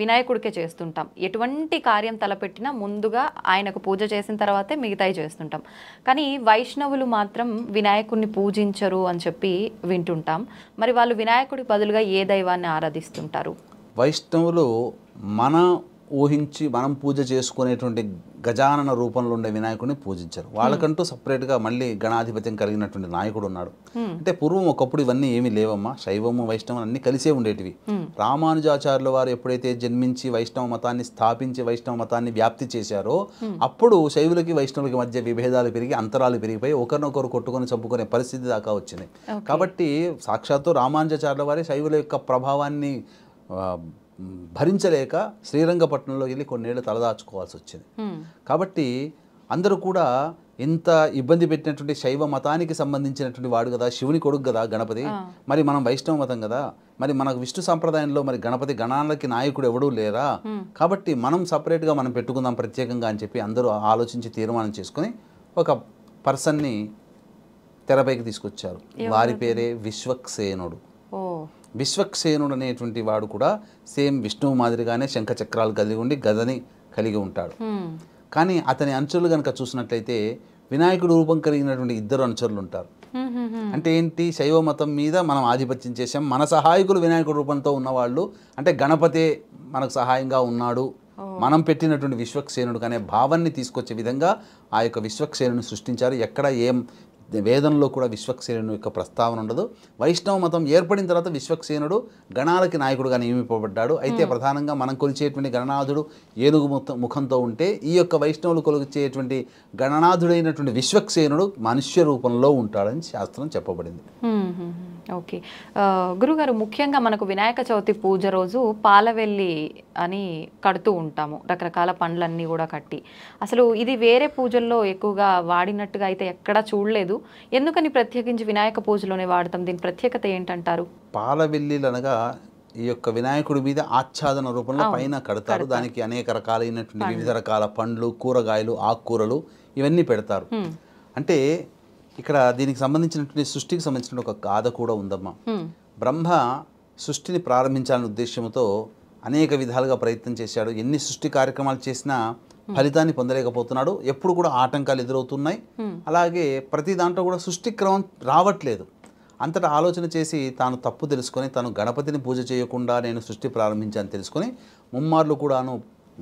వినాయకుడికే చేస్తుంటాం. ఎటువంటి కార్యం తలపెట్టినా ముందుగా ఆయనకు పూజ చేసిన తర్వాతే మిగతాయి చేస్తుంటాం. కానీ వైష్ణవులు మాత్రం వినాయకుడిని పూజించరు అని చెప్పి వింటుంటాం. మరి వాళ్ళు వినాయకుడి బదులుగా ఏ దైవాన్ని ఆరాధిస్తుంటారు? వైష్ణవులు మనం పూజ చేసుకునేటువంటి గజానన రూపంలో ఉండే వినాయకుడిని పూజించారు. వాళ్ళకంటూ సపరేట్గా మళ్ళీ గణాధిపత్యం కలిగినటువంటి నాయకుడు ఉన్నాడు. అంటే పూర్వం ఒకప్పుడు ఇవన్నీ ఏమీ లేవమ్మా, శైవము వైష్ణవం అన్ని కలిసే ఉండేటివి. రామానుజాచార్యుల వారు ఎప్పుడైతే జన్మించి వైష్ణవ మతాన్ని స్థాపించి వైష్ణవ మతాన్ని వ్యాప్తి చేశారో అప్పుడు శైవులకి వైష్ణవులకి మధ్య విభేదాలు పెరిగి అంతరాలు పెరిగిపోయి ఒకరినొకరు కొట్టుకొని చంపుకునే పరిస్థితి దాకా వచ్చింది. కాబట్టి సాక్షాత్తు రామానుజాచార్యుల వారి శైవుల యొక్క ప్రభావాన్ని భరించలేక శ్రీరంగపట్నంలో వెళ్ళి కొన్నేళ్ళు తలదాచుకోవాల్సి వచ్చింది. కాబట్టి అందరూ కూడా ఇంత ఇబ్బంది పెట్టినటువంటి శైవ మతానికి సంబంధించినటువంటి వాడు కదా, శివుని కొడుకు కదా గణపతి, మరి మనం వైష్ణవ మతం కదా, మరి మనకు విష్ణు సంప్రదాయంలో మరి గణపతి గణాలకి నాయకుడు ఎవడూ లేరా, కాబట్టి మనం సపరేట్గా మనం పెట్టుకుందాం ప్రత్యేకంగా అని చెప్పి అందరూ ఆలోచించి తీర్మానం చేసుకుని ఒక పర్సన్ని తెరపైకి తీసుకొచ్చారు. వారి పేరే విశ్వక్సేనుడు. విశ్వక్సేనుడు అనేటువంటి వాడు కూడా సేమ్ విష్ణువు మాదిరిగానే శంఖ చక్రాలు కలిగి ఉండి గదని కలిగి ఉంటాడు. కానీ అతని అనుచరులు కనుక చూసినట్లయితే వినాయకుడు రూపం కలిగినటువంటి 2 అనుచరులు ఉంటారు. అంటే ఏంటి, శైవ మతం మీద మనం ఆధిపత్యం చేసాం, మన సహాయకులు వినాయకుడు రూపంతో ఉన్నవాళ్ళు, అంటే గణపతే మనకు సహాయంగా ఉన్నాడు, మనం పెట్టినటువంటి విశ్వక్సేనుడు అనే భావాన్ని తీసుకొచ్చే విధంగా ఆ యొక్క విశ్వక్సేనుని సృష్టించారు. ఎక్కడ ఏం వేదంలో కూడా విశ్వక్సేనుడు యొక్క ప్రస్తావన ఉండదు. వైష్ణవ మతం ఏర్పడిన తర్వాత విశ్వక్సేనుడు గణాలకి నాయకుడుగా నియమింపబడ్డాడు. అయితే ప్రధానంగా మనం కొలిచేటువంటి గణనాథుడు ఏనుగు ముఖంతో ఉంటే ఈ యొక్క వైష్ణవులు కొలిచేటువంటి గణనాథుడైనటువంటి విశ్వక్సేనుడు మనుష్య రూపంలో ఉంటాడని శాస్త్రం చెప్పబడింది. ఓకే. గురుగారు, ముఖ్యంగా మనకు వినాయక చవితి పూజ రోజు పాలవెల్లి అని కడుతూ ఉంటాము, రకరకాల పండ్లన్నీ కూడా కట్టి. అసలు ఇది వేరే పూజల్లో ఎక్కువగా వాడినట్టుగా అయితే ఎక్కడా చూడలేదు. ఎందుకని ప్రత్యేకించి వినాయక పూజలోనే వాడతాం? దీని ప్రత్యేకత ఏంటంటారు? పాలవెల్లిలు అనగా ఈ యొక్క వినాయకుడి మీద ఆచ్ఛాదన రూపంలో పైన కడతారు. దానికి అనేక రకాలైనటువంటి వివిధ రకాల పండ్లు, కూరగాయలు, ఆకుకూరలు ఇవన్నీ పెడతారు. అంటే ఇక్కడ దీనికి సంబంధించినటువంటి సృష్టికి సంబంధించిన ఒక గాథ కూడా ఉందమ్మా. బ్రహ్మ సృష్టిని ప్రారంభించాలనే ఉద్దేశంతో అనేక విధాలుగా ప్రయత్నం చేశాడు. ఎన్ని సృష్టి కార్యక్రమాలు చేసినా ఫలితాన్ని పొందలేకపోతున్నాడు. ఎప్పుడు కూడా ఆటంకాలు ఎదురవుతున్నాయి. అలాగే ప్రతి దాంట్లో కూడా సృష్టి క్రమం రావట్లేదు. అంతటా ఆలోచన చేసి తాను తప్పు తెలుసుకొని తను గణపతిని పూజ చేయకుండా నేను సృష్టి ప్రారంభించాను తెలుసుకొని ముమ్మార్లు కూడాను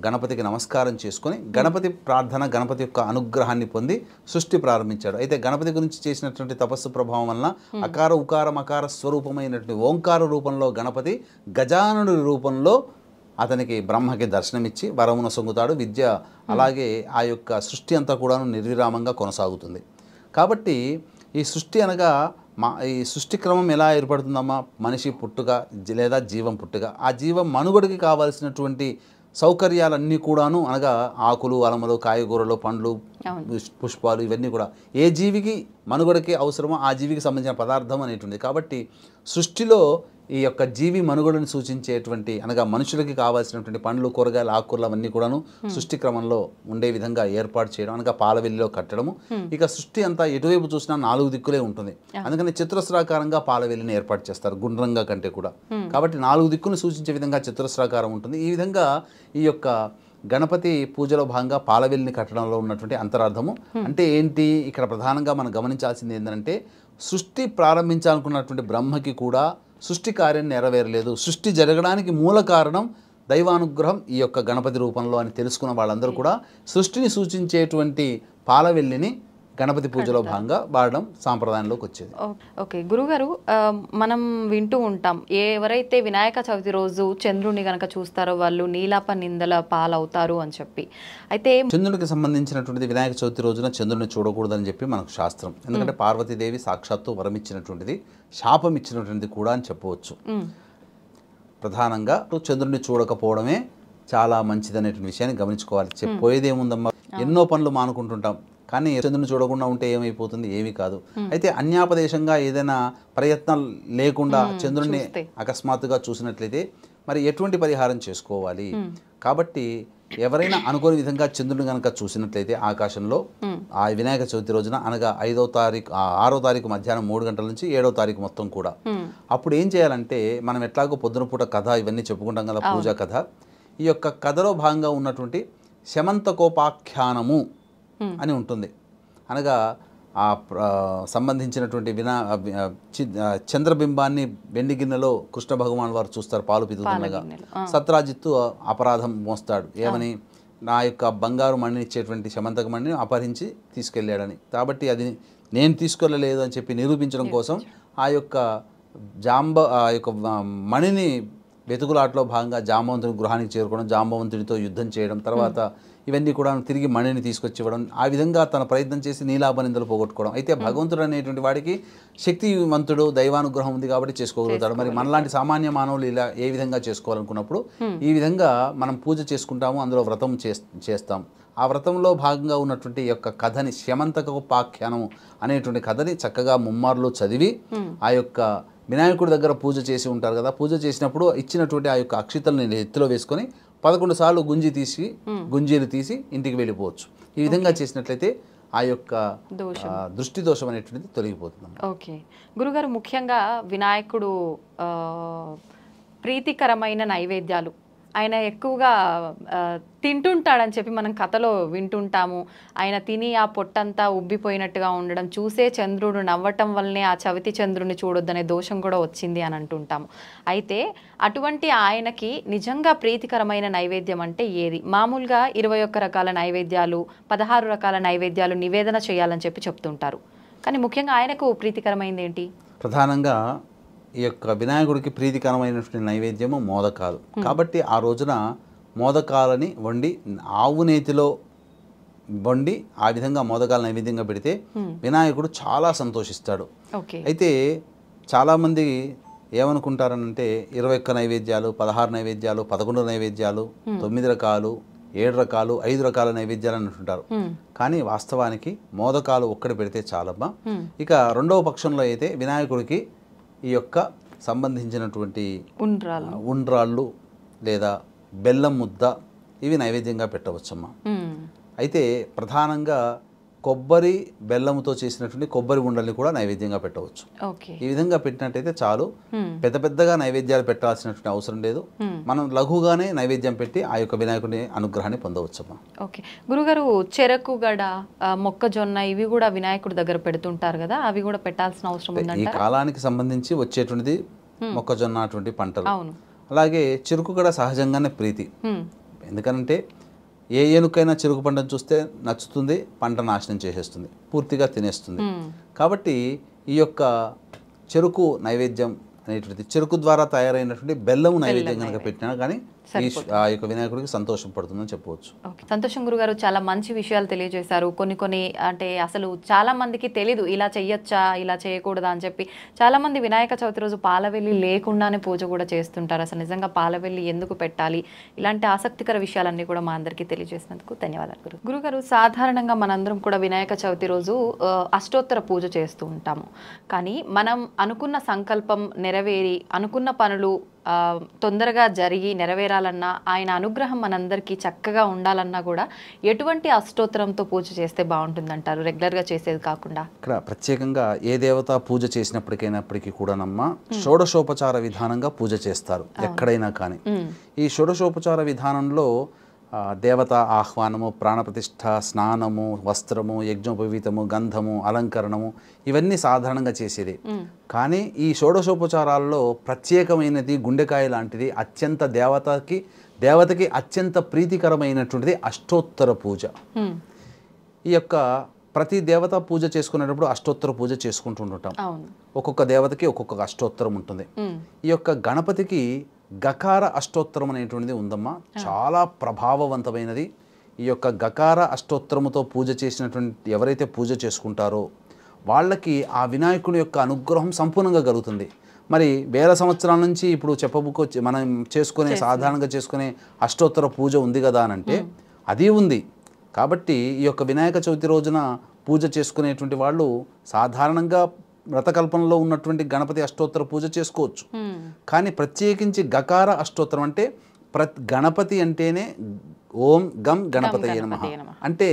గణపతికి నమస్కారం చేసుకొని గణపతి ప్రార్థన, గణపతి యొక్క అనుగ్రహాన్ని పొంది సృష్టి ప్రారంభించాడు. అయితే గణపతి గురించి చేసినటువంటి తపస్సు ప్రభావం వలన అకార ఉకార మకార స్వరూపమైనటువంటి ఓంకార రూపంలో గణపతి గజానుడి రూపంలో అతనికి బ్రహ్మకి దర్శనమిచ్చి వరమున సొంగుతాడు. విద్య అలాగే ఆ యొక్క సృష్టి అంతా కూడాను నిర్విరామంగా కొనసాగుతుంది. కాబట్టి ఈ సృష్టి అనగా ఈ సృష్టి క్రమం ఎలా ఏర్పడుతుందమ్మా? మనిషి పుట్టుక లేదా జీవం పుట్టుక. ఆ జీవం మనుగడకి కావాల్సినటువంటి సౌకర్యాలన్నీ కూడాను అనగా ఆకులు, అలమలు, కాయగూరలు, పండ్లు, పుష్పాలు ఇవన్నీ కూడా ఏ జీవికి మనుగడకి అవసరమో ఆ జీవికి సంబంధించిన పదార్థం అనేటువంటి. కాబట్టి సృష్టిలో ఈ యొక్క జీవి మనుగడను సూచించేటువంటి అనగా మనుషులకి కావాల్సినటువంటి పండ్లు, కూరగాయలు, ఆకుకూరలు అవన్నీ కూడాను సృష్టి క్రమంలో ఉండే విధంగా ఏర్పాటు చేయడం అనగా పాలవెల్లిలో కట్టడము. ఇక సృష్టి అంతా ఎటువైపు చూసినా 4 దిక్కులే ఉంటుంది. అందుకని చతురస్రాకారంగా పాలవెల్లిని ఏర్పాటు చేస్తారు, గుండ్రంగా కంటే కూడా. కాబట్టి 4 దిక్కులు సూచించే విధంగా చతురస్రాకారం ఉంటుంది. ఈ విధంగా ఈ యొక్క గణపతి పూజలో భాగంగా పాలవెల్లిని కట్టడంలో ఉన్నటువంటి అంతరార్థము అంటే ఏంటి? ఇక్కడ ప్రధానంగా మనం గమనించాల్సింది ఏంటంటే సృష్టి ప్రారంభించాలనుకున్నటువంటి బ్రహ్మకి కూడా సృష్టి కార్యం నెరవేరలేదు. సృష్టి జరగడానికి మూల కారణం దైవానుగ్రహం ఈ యొక్క గణపతి రూపంలో అని తెలుసుకున్న వాళ్ళందరూ కూడా సృష్టిని సూచించేటువంటి పాలవెల్లిని గణపతి పూజలో భాగంగా వాడడం సాంప్రదాయంలోకి వచ్చేది. ఓకే గురుగారు, మనం వింటూ ఉంటాం ఎవరైతే వినాయక చవితి రోజు చంద్రుని గనక చూస్తారో వాళ్ళు నీలాప నిందల పాలవుతారు అని చెప్పి. అయితే చంద్రునికి సంబంధించినటువంటిది వినాయక చవితి రోజున చంద్రుని చూడకూడదని చెప్పి మనకు శాస్త్రం. ఎందుకంటే పార్వతీదేవి సాక్షాత్తు వరం ఇచ్చినటువంటిది, శాపం ఇచ్చినటువంటిది కూడా అని చెప్పవచ్చు. ప్రధానంగా చంద్రుడిని చూడకపోవడమే చాలా మంచిదనేటువంటి విషయాన్ని గమనించుకోవాలి. చెప్పేది ఏముందమ్మా, ఎన్నో పనులు మానుకుంటుంటాం, కానీ చంద్రుని చూడకుండా ఉంటే ఏమైపోతుంది? ఏమీ కాదు. అయితే అన్యాపదేశంగా ఏదైనా ప్రయత్నం లేకుండా చంద్రుడిని అకస్మాత్తుగా చూసినట్లయితే మరి ఎటువంటి పరిహారం చేసుకోవాలి? కాబట్టి ఎవరైనా అనుకోని విధంగా చంద్రుడిని కనుక చూసినట్లయితే ఆకాశంలో ఆ వినాయక చవితి రోజున అనగా 6వ తారీఖు మధ్యాహ్నం 3 గంటల నుంచి 7వ తారీఖు మొత్తం కూడా అప్పుడు ఏం చేయాలంటే, మనం ఎట్లాగో పొద్దున పూట కథ ఇవన్నీ చెప్పుకుంటాం కదా, పూజా కథ. ఈ యొక్క కథలో భాగంగా ఉన్నటువంటి శమంతకోపాఖ్యానము అని ఉంటుంది. అనగా ఆ సంబంధించినటువంటి చంద్రబింబాన్ని వెండి గిన్నెలో కృష్ణ భగవాన్ వారు చూస్తారు పాలు పితుకుతుండగా. సత్రాజిత్తు అపరాధం మోస్తాడు ఏమని, నా యొక్క బంగారు మణిని ఇచ్చేటువంటి శమంతక మణిని అపహరించి తీసుకెళ్ళాడని. కాబట్టి అది నేను తీసుకెళ్ళలేదు అని చెప్పి నిరూపించడం కోసం ఆ యొక్క మణిని వెతుకులాటలో భాగంగా జాంబవంతుని గృహానికి చేరుకోవడం, జాంబవంతునితో యుద్ధం చేయడం, తర్వాత ఇవన్నీ కూడా తిరిగి మణిని తీసుకొచ్చి ఇవ్వడం, ఆ విధంగా తన ప్రయత్నం చేసి నీలాపనిందలు పోగొట్టుకోవడం. అయితే భగవంతుడు అనేటువంటి వాడికి శక్తివంతుడు, దైవానుగ్రహం ఉంది కాబట్టి చేసుకోగలుగుతాడు. మరి మనలాంటి సామాన్య మానవులు ఇలా ఏ విధంగా చేసుకోవాలనుకున్నప్పుడు ఈ విధంగా మనం పూజ చేసుకుంటాము, అందులో వ్రతం చేస్తాం. ఆ వ్రతంలో భాగంగా ఉన్నటువంటి యొక్క కథని శమంతకోపాఖ్యానము అనేటువంటి కథని చక్కగా ముమ్మార్లు చదివి ఆ యొక్క వినాయకుడి దగ్గర పూజ చేసి ఉంటారు కదా, పూజ చేసినప్పుడు ఇచ్చినటువంటి ఆ యొక్క అక్షితలను ఎత్తులో వేసుకొని 11 సార్లు గుంజీలు తీసి ఇంటికి వెళ్ళిపోవచ్చు. ఈ విధంగా చేసినట్లయితే ఆ యొక్క దృష్టి దోషం అనేటువంటిది తొలగిపోతుంది. ఓకే గురుగారు, ముఖ్యంగా వినాయకుడు ప్రీతికరమైన నైవేద్యాలు ఆయన ఎక్కువగా తింటుంటాడని చెప్పి మనం కథలో వింటుంటాము. ఆయన తిని ఆ పొట్టంతా ఉబ్బిపోయినట్టుగా ఉండడం, చూసే చంద్రుడు నవ్వటం వల్లనే ఆ చవితి చంద్రుడిని చూడొద్దనే దోషం కూడా వచ్చింది అని అంటుంటాము. అయితే అటువంటి ఆయనకి నిజంగా ప్రీతికరమైన నైవేద్యం అంటే ఏది? మామూలుగా 21 రకాల నైవేద్యాలు, 16 రకాల నైవేద్యాలు నివేదన చేయాలని చెప్పి చెప్తుంటారు. కానీ ముఖ్యంగా ఆయనకు ప్రీతికరమైనది ఏంటి? ప్రధానంగా ఈ యొక్క వినాయకుడికి ప్రీతికరమైనటువంటి నైవేద్యము మోదకాలు. కాబట్టి ఆ రోజున మోదకాలని వండి ఆవు నేతిలో వండి ఆ విధంగా మోదకాల నైవేద్యంగా పెడితే వినాయకుడు చాలా సంతోషిస్తాడు. అయితే చాలామంది ఏమనుకుంటారనంటే 21 నైవేద్యాలు, 16 నైవేద్యాలు, 11 నైవేద్యాలు, 9 రకాలు, 7 రకాలు, 5 రకాల నైవేద్యాలు అని అంటుంటారు. కానీ వాస్తవానికి మోదకాలు ఒక్కటి పెడితే చాలమ్మా. ఇక రెండవ పక్షంలో అయితే వినాయకుడికి ఈ యొక్క సంబంధించినటువంటి ఉండ్రాళ్ళు లేదా బెల్లం ముద్ద ఇవి నైవేద్యంగా పెట్టవచ్చమ్మా. అయితే ప్రధానంగా కొబ్బరి బెల్లంతో చేసినటువంటి కొబ్బరి ఉండల్ని కూడా నైవేద్యంగా పెట్టవచ్చు. ఈ విధంగా పెట్టినట్టయితే చాలు. పెద్ద పెద్దగా నైవేద్యాలు పెట్టాల్సినటువంటి అవసరం లేదు. మనం లఘుగానే నైవేద్యం పెట్టి ఆ యొక్క వినాయకుడి అనుగ్రహాన్ని పొందవచ్చమ్మా. ఓకే గురుగారు, చెరకు గడ, మొక్కజొన్న ఇవి కూడా వినాయకుడి దగ్గర పెడుతుంటారు కదా, అవి కూడా పెట్టాల్సిన అవసరం ఉందంట? ఈ కాలానికి సంబంధించి వచ్చేటువంటిది మొక్కజొన్న అటువంటి పంటలు. అలాగే చెరుకు గడ సహజంగానే ప్రీతి. ఎందుకంటే ఏ ఏనుకైనా చెరుకు పంటను చూస్తే నచ్చుతుంది, పంట నాశనం చేసేస్తుంది, పూర్తిగా తినేస్తుంది. కాబట్టి ఈ యొక్క చెరుకు నైవేద్యం అనేటువంటిది, చెరుకు ద్వారా తయారైనటువంటి బెల్లం నైవేద్యం కనుక పెట్టినా కానీ ఆ యొక్క వినాయకుడికి సంతోషం పడుతుందని చెప్పవచ్చు. సంతోషం గురుగారు, చాలా మంచి విషయాలు తెలియజేశారు. కొన్ని అంటే అసలు చాలా మందికి తెలీదు ఇలా చెయ్యొచ్చా ఇలా చేయకూడదా అని చెప్పి. చాలా మంది వినాయక చవితి రోజు పాలవెల్లి లేకుండానే పూజ కూడా చేస్తుంటారు. అసలు నిజంగా పాలవెల్లి ఎందుకు పెట్టాలి, ఇలాంటి ఆసక్తికర విషయాలన్నీ కూడా మా అందరికీ తెలియజేసినందుకు ధన్యవాదాలు గురుగారు. సాధారణంగా మనందరం కూడా వినాయక చవితి రోజు అష్టోత్తర పూజ చేస్తూ ఉంటాము. కానీ మనం అనుకున్న సంకల్పం నెరవేరి అనుకున్న పనులు తొందరగా జరిగి నెరవేరాలన్నా, ఆయన అనుగ్రహం మనందరికీ చక్కగా ఉండాలన్నా కూడా ఎటువంటి అష్టోత్తరంతో పూజ చేస్తే బాగుంటుందంటారు, రెగ్యులర్గా చేసేది కాకుండా? ఇక్కడ ప్రత్యేకంగా ఏ దేవత పూజ చేసినప్పటికైనప్పటికీ కూడానమ్మా షోడశోపచార విధానంగా పూజ చేస్తారు ఎక్కడైనా కానీ. ఈ షోడశోపచార విధానంలో దేవత ఆహ్వానము, ప్రాణప్రతిష్ఠ, స్నానము, వస్త్రము, యజ్ఞోపవీతము, గంధము, అలంకరణము ఇవన్నీ సాధారణంగా చేసేది. కానీ ఈ షోడశోపచారాల్లో ప్రత్యేకమైనది, గుండెకాయ లాంటిది, అత్యంత దేవతకి అత్యంత ప్రీతికరమైనటువంటిది అష్టోత్తర పూజ. ఈ యొక్క ప్రతి దేవత పూజ చేసుకునేటప్పుడు అష్టోత్తర పూజ చేసుకుంటుంటాం. ఒక్కొక్క దేవతకి ఒక్కొక్క అష్టోత్తరం ఉంటుంది. ఈ యొక్క గణపతికి గకార అష్టోత్తరం అనేటువంటిది ఉందమ్మా, చాలా ప్రభావవంతమైనది. ఈ యొక్క గకార అష్టోత్తరముతో పూజ చేసినటువంటి ఎవరైతే పూజ చేసుకుంటారో వాళ్ళకి ఆ వినాయకుని యొక్క అనుగ్రహం సంపూర్ణంగా కలుగుతుంది. మరి వేల సంవత్సరాల నుంచి ఇప్పుడు మనం సాధారణంగా చేసుకునే అష్టోత్తర పూజ ఉంది కదా అని అంటే అది ఉంది. కాబట్టి ఈ యొక్క వినాయక చవితి రోజున పూజ చేసుకునేటువంటి వాళ్ళు సాధారణంగా వ్రతకల్పనలో ఉన్నటువంటి గణపతి అష్టోత్తర పూజ చేసుకోవచ్చు. కానీ ప్రత్యేకించి గకార అష్టోత్తరం అంటే గణపతి అంటేనే ఓం గం గణపతయే నమః అంటే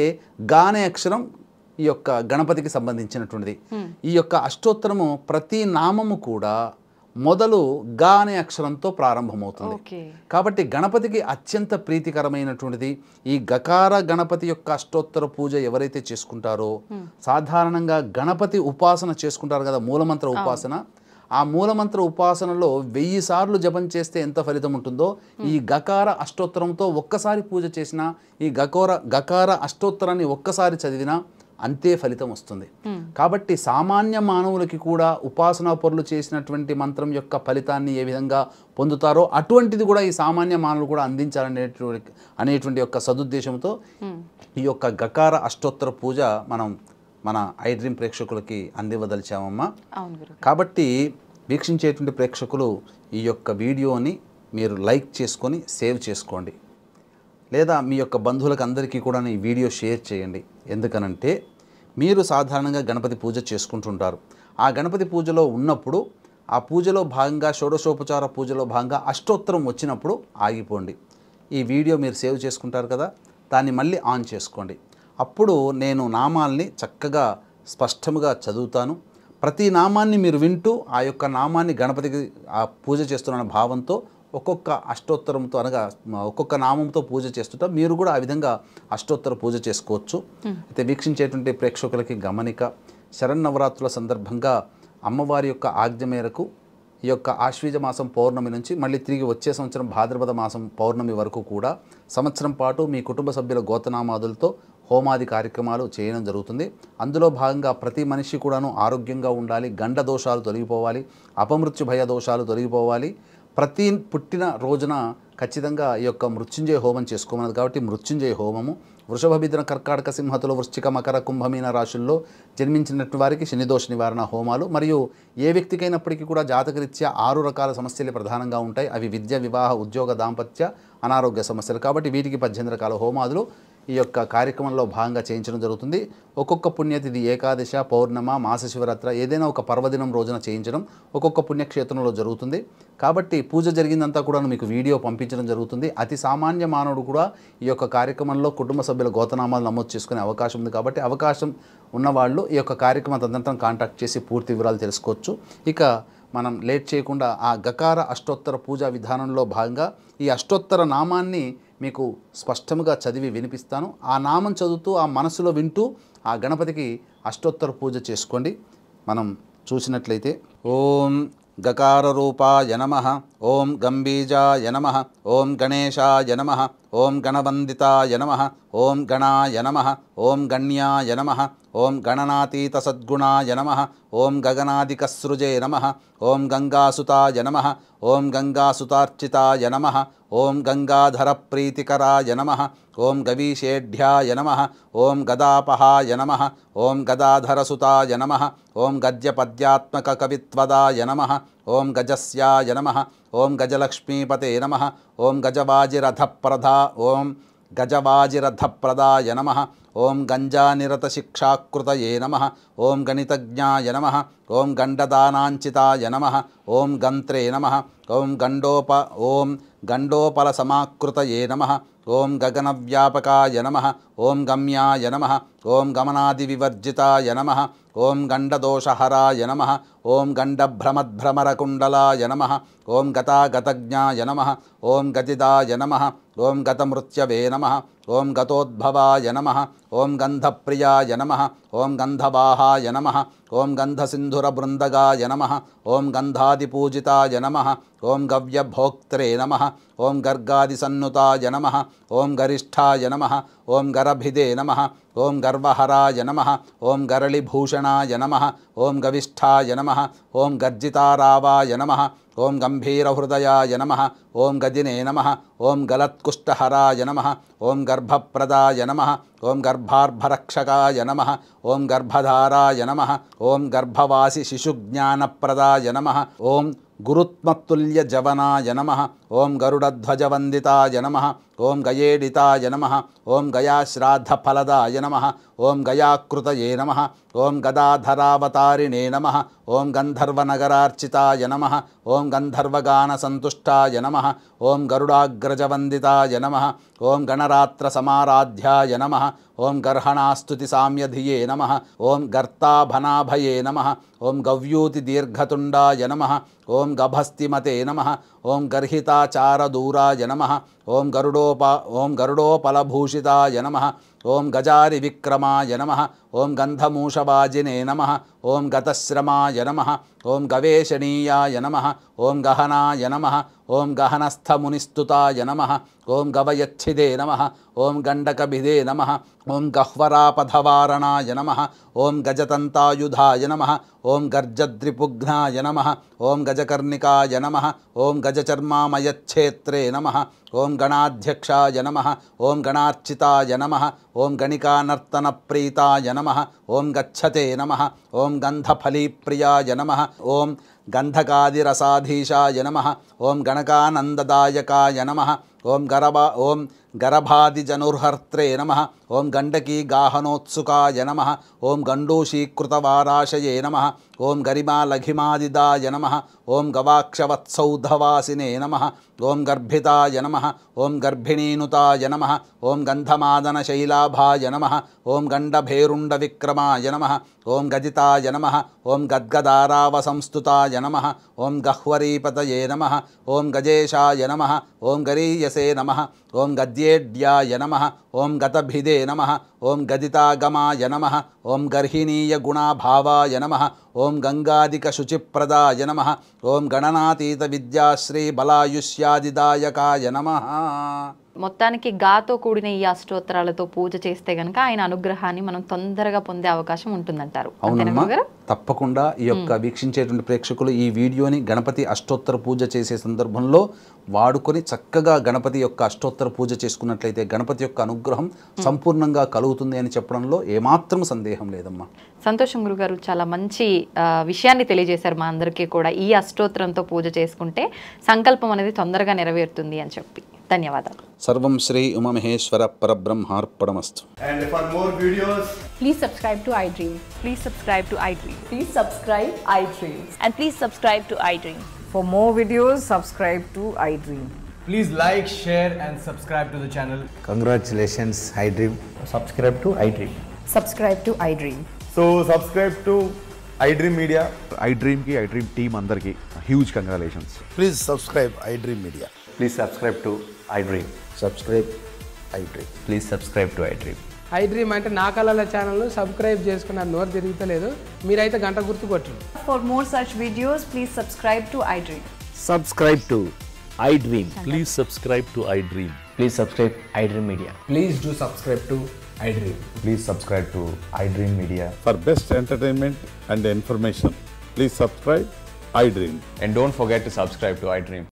గా అనే అక్షరం ఈ యొక్క గణపతికి సంబంధించినటువంటిది. ఈ యొక్క అష్టోత్తరము ప్రతి నామము కూడా మొదలు గా అనే అక్షరంతో ప్రారంభమవుతుంది. కాబట్టి గణపతికి అత్యంత ప్రీతికరమైనటువంటిది ఈ గకార గణపతి యొక్క అష్టోత్తర పూజ ఎవరైతే చేసుకుంటారో, సాధారణంగా గణపతి ఉపాసన చేసుకుంటారు కదా, మూలమంత్ర ఉపాసన. ఆ మూలమంత్ర ఉపాసనలో 1000 సార్లు జపం చేస్తే ఎంత ఫలితం ఉంటుందో ఈ గకార అష్టోత్తరంతో ఒక్కసారి పూజ చేసినా, ఈ గకార అష్టోత్తరాన్ని ఒక్కసారి చదివినా అంతే ఫలితం వస్తుంది. కాబట్టి సామాన్య మానవులకి కూడా ఉపాసనా పరులు చేసినటువంటి మంత్రం యొక్క ఫలితాన్ని ఏ విధంగా పొందుతారో అటువంటిది కూడా ఈ సామాన్య మానవులు కూడా అందించాలనేటువంటి యొక్క సదుద్దేశంతో ఈ యొక్క గకార అష్టోత్తర పూజ మన ఐడ్రీమ్ ప్రేక్షకులకి అందివ్వదలిచామమ్మా. కాబట్టి వీక్షించేటువంటి ప్రేక్షకులు ఈ యొక్క వీడియోని మీరు లైక్ చేసుకొని సేవ్ చేసుకోండి, లేదా మీ యొక్క బంధువులకు అందరికీ కూడా ఈ వీడియో షేర్ చేయండి. ఎందుకనంటే మీరు సాధారణంగా గణపతి పూజ చేసుకుంటుంటారు. ఆ గణపతి పూజలో ఉన్నప్పుడు ఆ పూజలో భాగంగా షోడశోపచార పూజలో భాగంగా అష్టోత్తరం వచ్చినప్పుడు ఆగిపోండి. ఈ వీడియో మీరు సేవ్ చేసుకుంటారు కదా, దాన్ని మళ్ళీ ఆన్ చేసుకోండి. అప్పుడు నేను నామాల్ని చక్కగా స్పష్టంగా చదువుతాను. ప్రతి నామాన్ని మీరు వింటూ ఆ యొక్క నామాన్ని గణపతికి ఆ పూజ చేస్తున్న భావంతో ఒక్కొక్క అష్టోత్తరంతో అనగా ఒక్కొక్క నామంతో పూజ చేస్తుంటా. మీరు కూడా ఆ విధంగా అష్టోత్తర పూజ చేసుకోవచ్చు. అయితే వీక్షించేటువంటి ప్రేక్షకులకి గమనిక, శరన్నవరాత్రుల సందర్భంగా అమ్మవారి యొక్క ఆజ్ఞ మేరకు ఈ యొక్క ఆశ్వీజ మాసం పౌర్ణమి నుంచి మళ్ళీ తిరిగి వచ్చే సంవత్సరం భాద్రపద మాసం పౌర్ణమి వరకు కూడా సంవత్సరం పాటు మీ కుటుంబ సభ్యుల గోతనామాదులతో హోమాది కార్యక్రమాలు చేయడం జరుగుతుంది. అందులో భాగంగా ప్రతి మనిషి కూడాను ఆరోగ్యంగా ఉండాలి, గండ దోషాలు తొలగిపోవాలి, అపమృత్యు భయ దోషాలు తొలగిపోవాలి. ప్రతి పుట్టిన రోజున ఖచ్చితంగా ఈ యొక్క మృత్యుంజయ హోమం చేసుకోమన్నది. కాబట్టి మృత్యుంజయ హోమము, వృషభ, మిథున, కర్కాటక, సింహతులు, వృశ్చిక, మకర, కుంభమీన రాశుల్లో జన్మించినటువంటి వారికి శనిదోష నివారణ హోమాలు, మరియు ఏ వ్యక్తికైనప్పటికీ కూడా జాతకరీత్యా 6 రకాల సమస్యలు ప్రధానంగా ఉంటాయి. అవి విద్య, వివాహ, ఉద్యోగ, దాంపత్య, అనారోగ్య సమస్యలు. కాబట్టి వీటికి 18 రకాల హోమాదులు ఈ యొక్క కార్యక్రమంలో భాగంగా చేయించడం జరుగుతుంది. ఒక్కొక్క పుణ్యతిథి, ఏకాదశ, పౌర్ణమ, మాస శివరాత్రి, ఏదైనా ఒక పర్వదినం రోజున చేయించడం ఒక్కొక్క పుణ్యక్షేత్రంలో జరుగుతుంది. కాబట్టి పూజ జరిగిందంతా కూడా మీకు వీడియో పంపించడం జరుగుతుంది. అతి సామాన్య మానవుడు కూడా ఈ యొక్క కార్యక్రమంలో కుటుంబ సభ్యుల గోతనామాలు నమోదు చేసుకునే అవకాశం ఉంది. కాబట్టి అవకాశం ఉన్నవాళ్ళు ఈ యొక్క కార్యక్రమం తదనంతరం కాంటాక్ట్ చేసి పూర్తి వివరాలు తెలుసుకోవచ్చు. ఇక మనం లేట్ చేయకుండా ఆ గకార అష్టోత్తర పూజా విధానంలో భాగంగా ఈ అష్టోత్తర నామాన్ని మీకు స్పష్టంగా చదివి వినిపిస్తాను. ఆ నామం చదువుతూ ఆ మనసులో వింటూ ఆ గణపతికి అష్టోత్తర పూజ చేసుకోండి. మనం చూసినట్లయితే ఓం గకార రూపాయ నమః, ఓం గంబీజాయ నమః, ఓం గణేశాయ నమః, ఓం గణవందితాయ నమః, ఓం గణాయ నమః, ఓం గణ్యాయ నమః, ఓం గణనాతీత సద్గుణాయ నమః, ఓం గగనాదికసృజే నమః, ఓం గంగాసుతాయ నమః, ఓం గంగాసుతార్చితాయ నమః, ఓం గంగాధర ప్రీతికరాయ నమః, ఓం గవీషేఢ్యాయ నమః, ఓం గదాపహాయ నమః, ఓం గదాధరసుతాయ నమః, ఓం గద్యపద్యాత్మక కవిత్వదాయ నమః, ఓం గజస్యాయ నమః, ఓం గజలక్ష్మీపతే నమః, ఓం గజవాజిరథప్రదా ఓం గజవాజిరథప్రదాయ నమః, ఓం గంజానిరతశిక్షాకృతయే నమః, ఓం గణితజ్ఞాయ నమః, ఓం గండదానాంచితాయ నమః, ఓం గంత్రే నమః, ఓం గండోపలసమాకృతయే నమః, ఓం గగనవ్యాపకాయ నమః, ఓం గమ్యాయ నమః, ఓం గమనాదివివర్జితాయ నమః, ఓం గండదోషహరాయ నమః, ఓం గండభ్రమద్భ్రమరకుండలాయ నమః, ఓం గతాగతజ్ఞాయ నమః, ఓం గతిదాయ నమః, ఓం గతమృత్యవే నమః, ఓం గతోద్భవాయ నమః, ఓం గంధప్రియాయ నమః, ఓం గంధవాహాయ నమః, ఓం గంధసింధురబృందగాయ నమః, ఓం గంధాదిపూజితాయ నమః, ఓం గవ్యభోక్త్రే నమః, ఓం గర్గాదిసన్నుతాయ నమః, ఓం గరిష్ఠాయ నమః, ఓం గరభిదే నమః, ఓం గర్వహరాయ నమః, ఓం గరళిభూషణాయ నమః, ఓం గవిష్ఠాయ నమః, ఓం గర్జితారావాయ నమః, ఓం గంభీరహృదయాయ నమః, ఓం గదినే నమః, ఓం గలత్కుష్టహరాయ నమః, ఓం గర్భప్రదాయ నమః, ఓం గర్భార్భరక్షకాయ నమః, ఓం గర్భధారాయ నమః, ఓం గర్భవాసి శిశుజ్ఞానప్రదాయ నమః, ఓం గురుత్మత్తుల్య జవనాయ నమః, ఓం గరుడధ్వజవందితాయ నమః, ఓం గయేడితాయ నమః, ఓం గయాశ్రాద్ధఫలదాయ నమః, ఓం గయాకృతయే నమః, ఓం గదాధరావతారిణే నమః, ఓం గంధర్వనగరార్చితాయ నమః, ఓం గంధర్వగానసంతుష్టాయ నమః, ఓం గరుడాగ్రజవందితాయ నమః, ఓం గణరాత్రసమారాధ్యాయ నమః, ఓం గర్హణాస్తుతిసామ్యధియే నమః, ఓం గర్తాభనాభయే నమః, ఓం గవ్యూతిదీర్ఘతుండాయ నమః, ఓం గభస్తిమతే నమః, ఓం గర్హితాచారదూరాయ నమః, ఓం గరుడోపలభూషితాయ నమః, ఓం గజారి విక్రమాయ నమః, ఓం గంధమూషవాజినే నమః, ఓం గతశ్రమాయ నమః, ఓం గవేషణీయాయ నమః, ఓం గహనాయ నమః, ఓం గహనస్థమునిస్తుతాయ నమః, ఓం గవయచ్ఛిదే నమః, ఓం గండకభిదే నమః, ఓం గహ్వరాపధవారణాయ నమః, ఓం గజతంతాయుధాయ నమః, ఓం గర్జద్రిపుఘ్నాయ నమః, ఓం గజకర్ణికాయ నమః, ఓం గజచర్మామయచ్ఛేత్రే నమః, ఓం గణాధ్యక్షాయ నమః, ఓం గణార్చితాయ నమః, ఓం గణికానర్తనప్రీతాయ నమః, ఓం గచ్చతే నమః, ఓం గంధఫలీప్రియాయ నమః, ఓం గంధకాదిరసాధీశాయ నమః, ఓం గణకానందదాయకాయ నమః, ఓం గరభాదిజనుర్హర్త్రే నమః, ఓం గండకీ గాహనోత్సుకాయ నమః, ఓం గండూషీకృతవారాశయే నమః, ఓం గరిమాలఘిమాదిదాయ నమః, ఓం గవాక్షవత్సౌధవాసినే నమః, ఓం గర్భితాయ నమః, ఓం గర్భిణీనుతాయ నమః, ఓం గంధమాదనశైలాభాయ నమః, ఓం గండభేరుండవిక్రమాయ నమః, ఓం గదితాయ నమః, ఓం గద్గదారావసంస్తుతాయ నమః, ఓం గహ్వరీపతయే నమః, ఓం గజేశాయ నమః, ఓం గరీయసే నమః, ఓం గద్యేడ్యాయ నమః, ఓం గతభిదే నమః, ఓం గదితాగమాయ నమః, ఓం గర్హిణీయ గుణాభావాయ నమః, ఓం గంగాదికశుచిప్రదాయ నమః, ఓం గణనాతీత విద్యాశ్రీ బలాయుష్యాదిదాయకాయ నమః. మొత్తానికి గాతో కూడిన ఈ అష్టోత్తరాలతో పూజ చేస్తే గనక ఆయన అనుగ్రహాన్ని మనం తొందరగా పొందే అవకాశం ఉంటుందంటారు. అవునమ్మా, తప్పకుండా ఈ యొక్క వీక్షించేటువంటి ప్రేక్షకులు ఈ వీడియోని గణపతి అష్టోత్తర పూజ చేసే సందర్భంలో వాడుకొని చక్కగా గణపతి యొక్క అష్టోత్తర పూజ చేసుకున్నట్లయితే గణపతి యొక్క అనుగ్రహం సంపూర్ణంగా కలుగుతుంది అని చెప్పడంలో ఏమాత్రం సందేహం లేదమ్మా. సంతోషం గురుగారు, చాలా మంచి విషయాన్ని తెలియజేశారు మా అందరికీ కూడా. ఈ అష్టోత్తరంతో పూజ చేసుకుంటే సంకల్పం అనేది తొందరగా నెరవేరుతుంది అని చెప్పి. ధన్యవాదాలు. సర్వం Shri Umamaheshwara పరబ్రహ్మార్పణమస్తు. And for more videos, Please subscribe to iDream. Please subscribe to iDream. Please subscribe iDream. And please subscribe to iDream. For more videos, subscribe to iDream. please like, share and subscribe to the channel. Congratulations, iDream. Subscribe to iDream. Subscribe to iDream. So subscribe to iDream Media. iDream ki iDream team andarki huge congratulations. Please subscribe iDream Media. Please subscribe to iDream. Subscribe iDream. Please subscribe to iDream. iDream అంటే నా కళల ఛానల్ను subscribe చేసుకున్న నోరు తిరుగుతలేదు, మీరైతే గంట గుర్తు కొట్టండి. For more such videos, please subscribe to iDream. Subscribe to iDream. Please subscribe to iDream. Please subscribe iDream Media. Please do subscribe to iDream. Please subscribe to iDream Media. For best entertainment and information, please subscribe iDream. And don't forget to subscribe to iDream.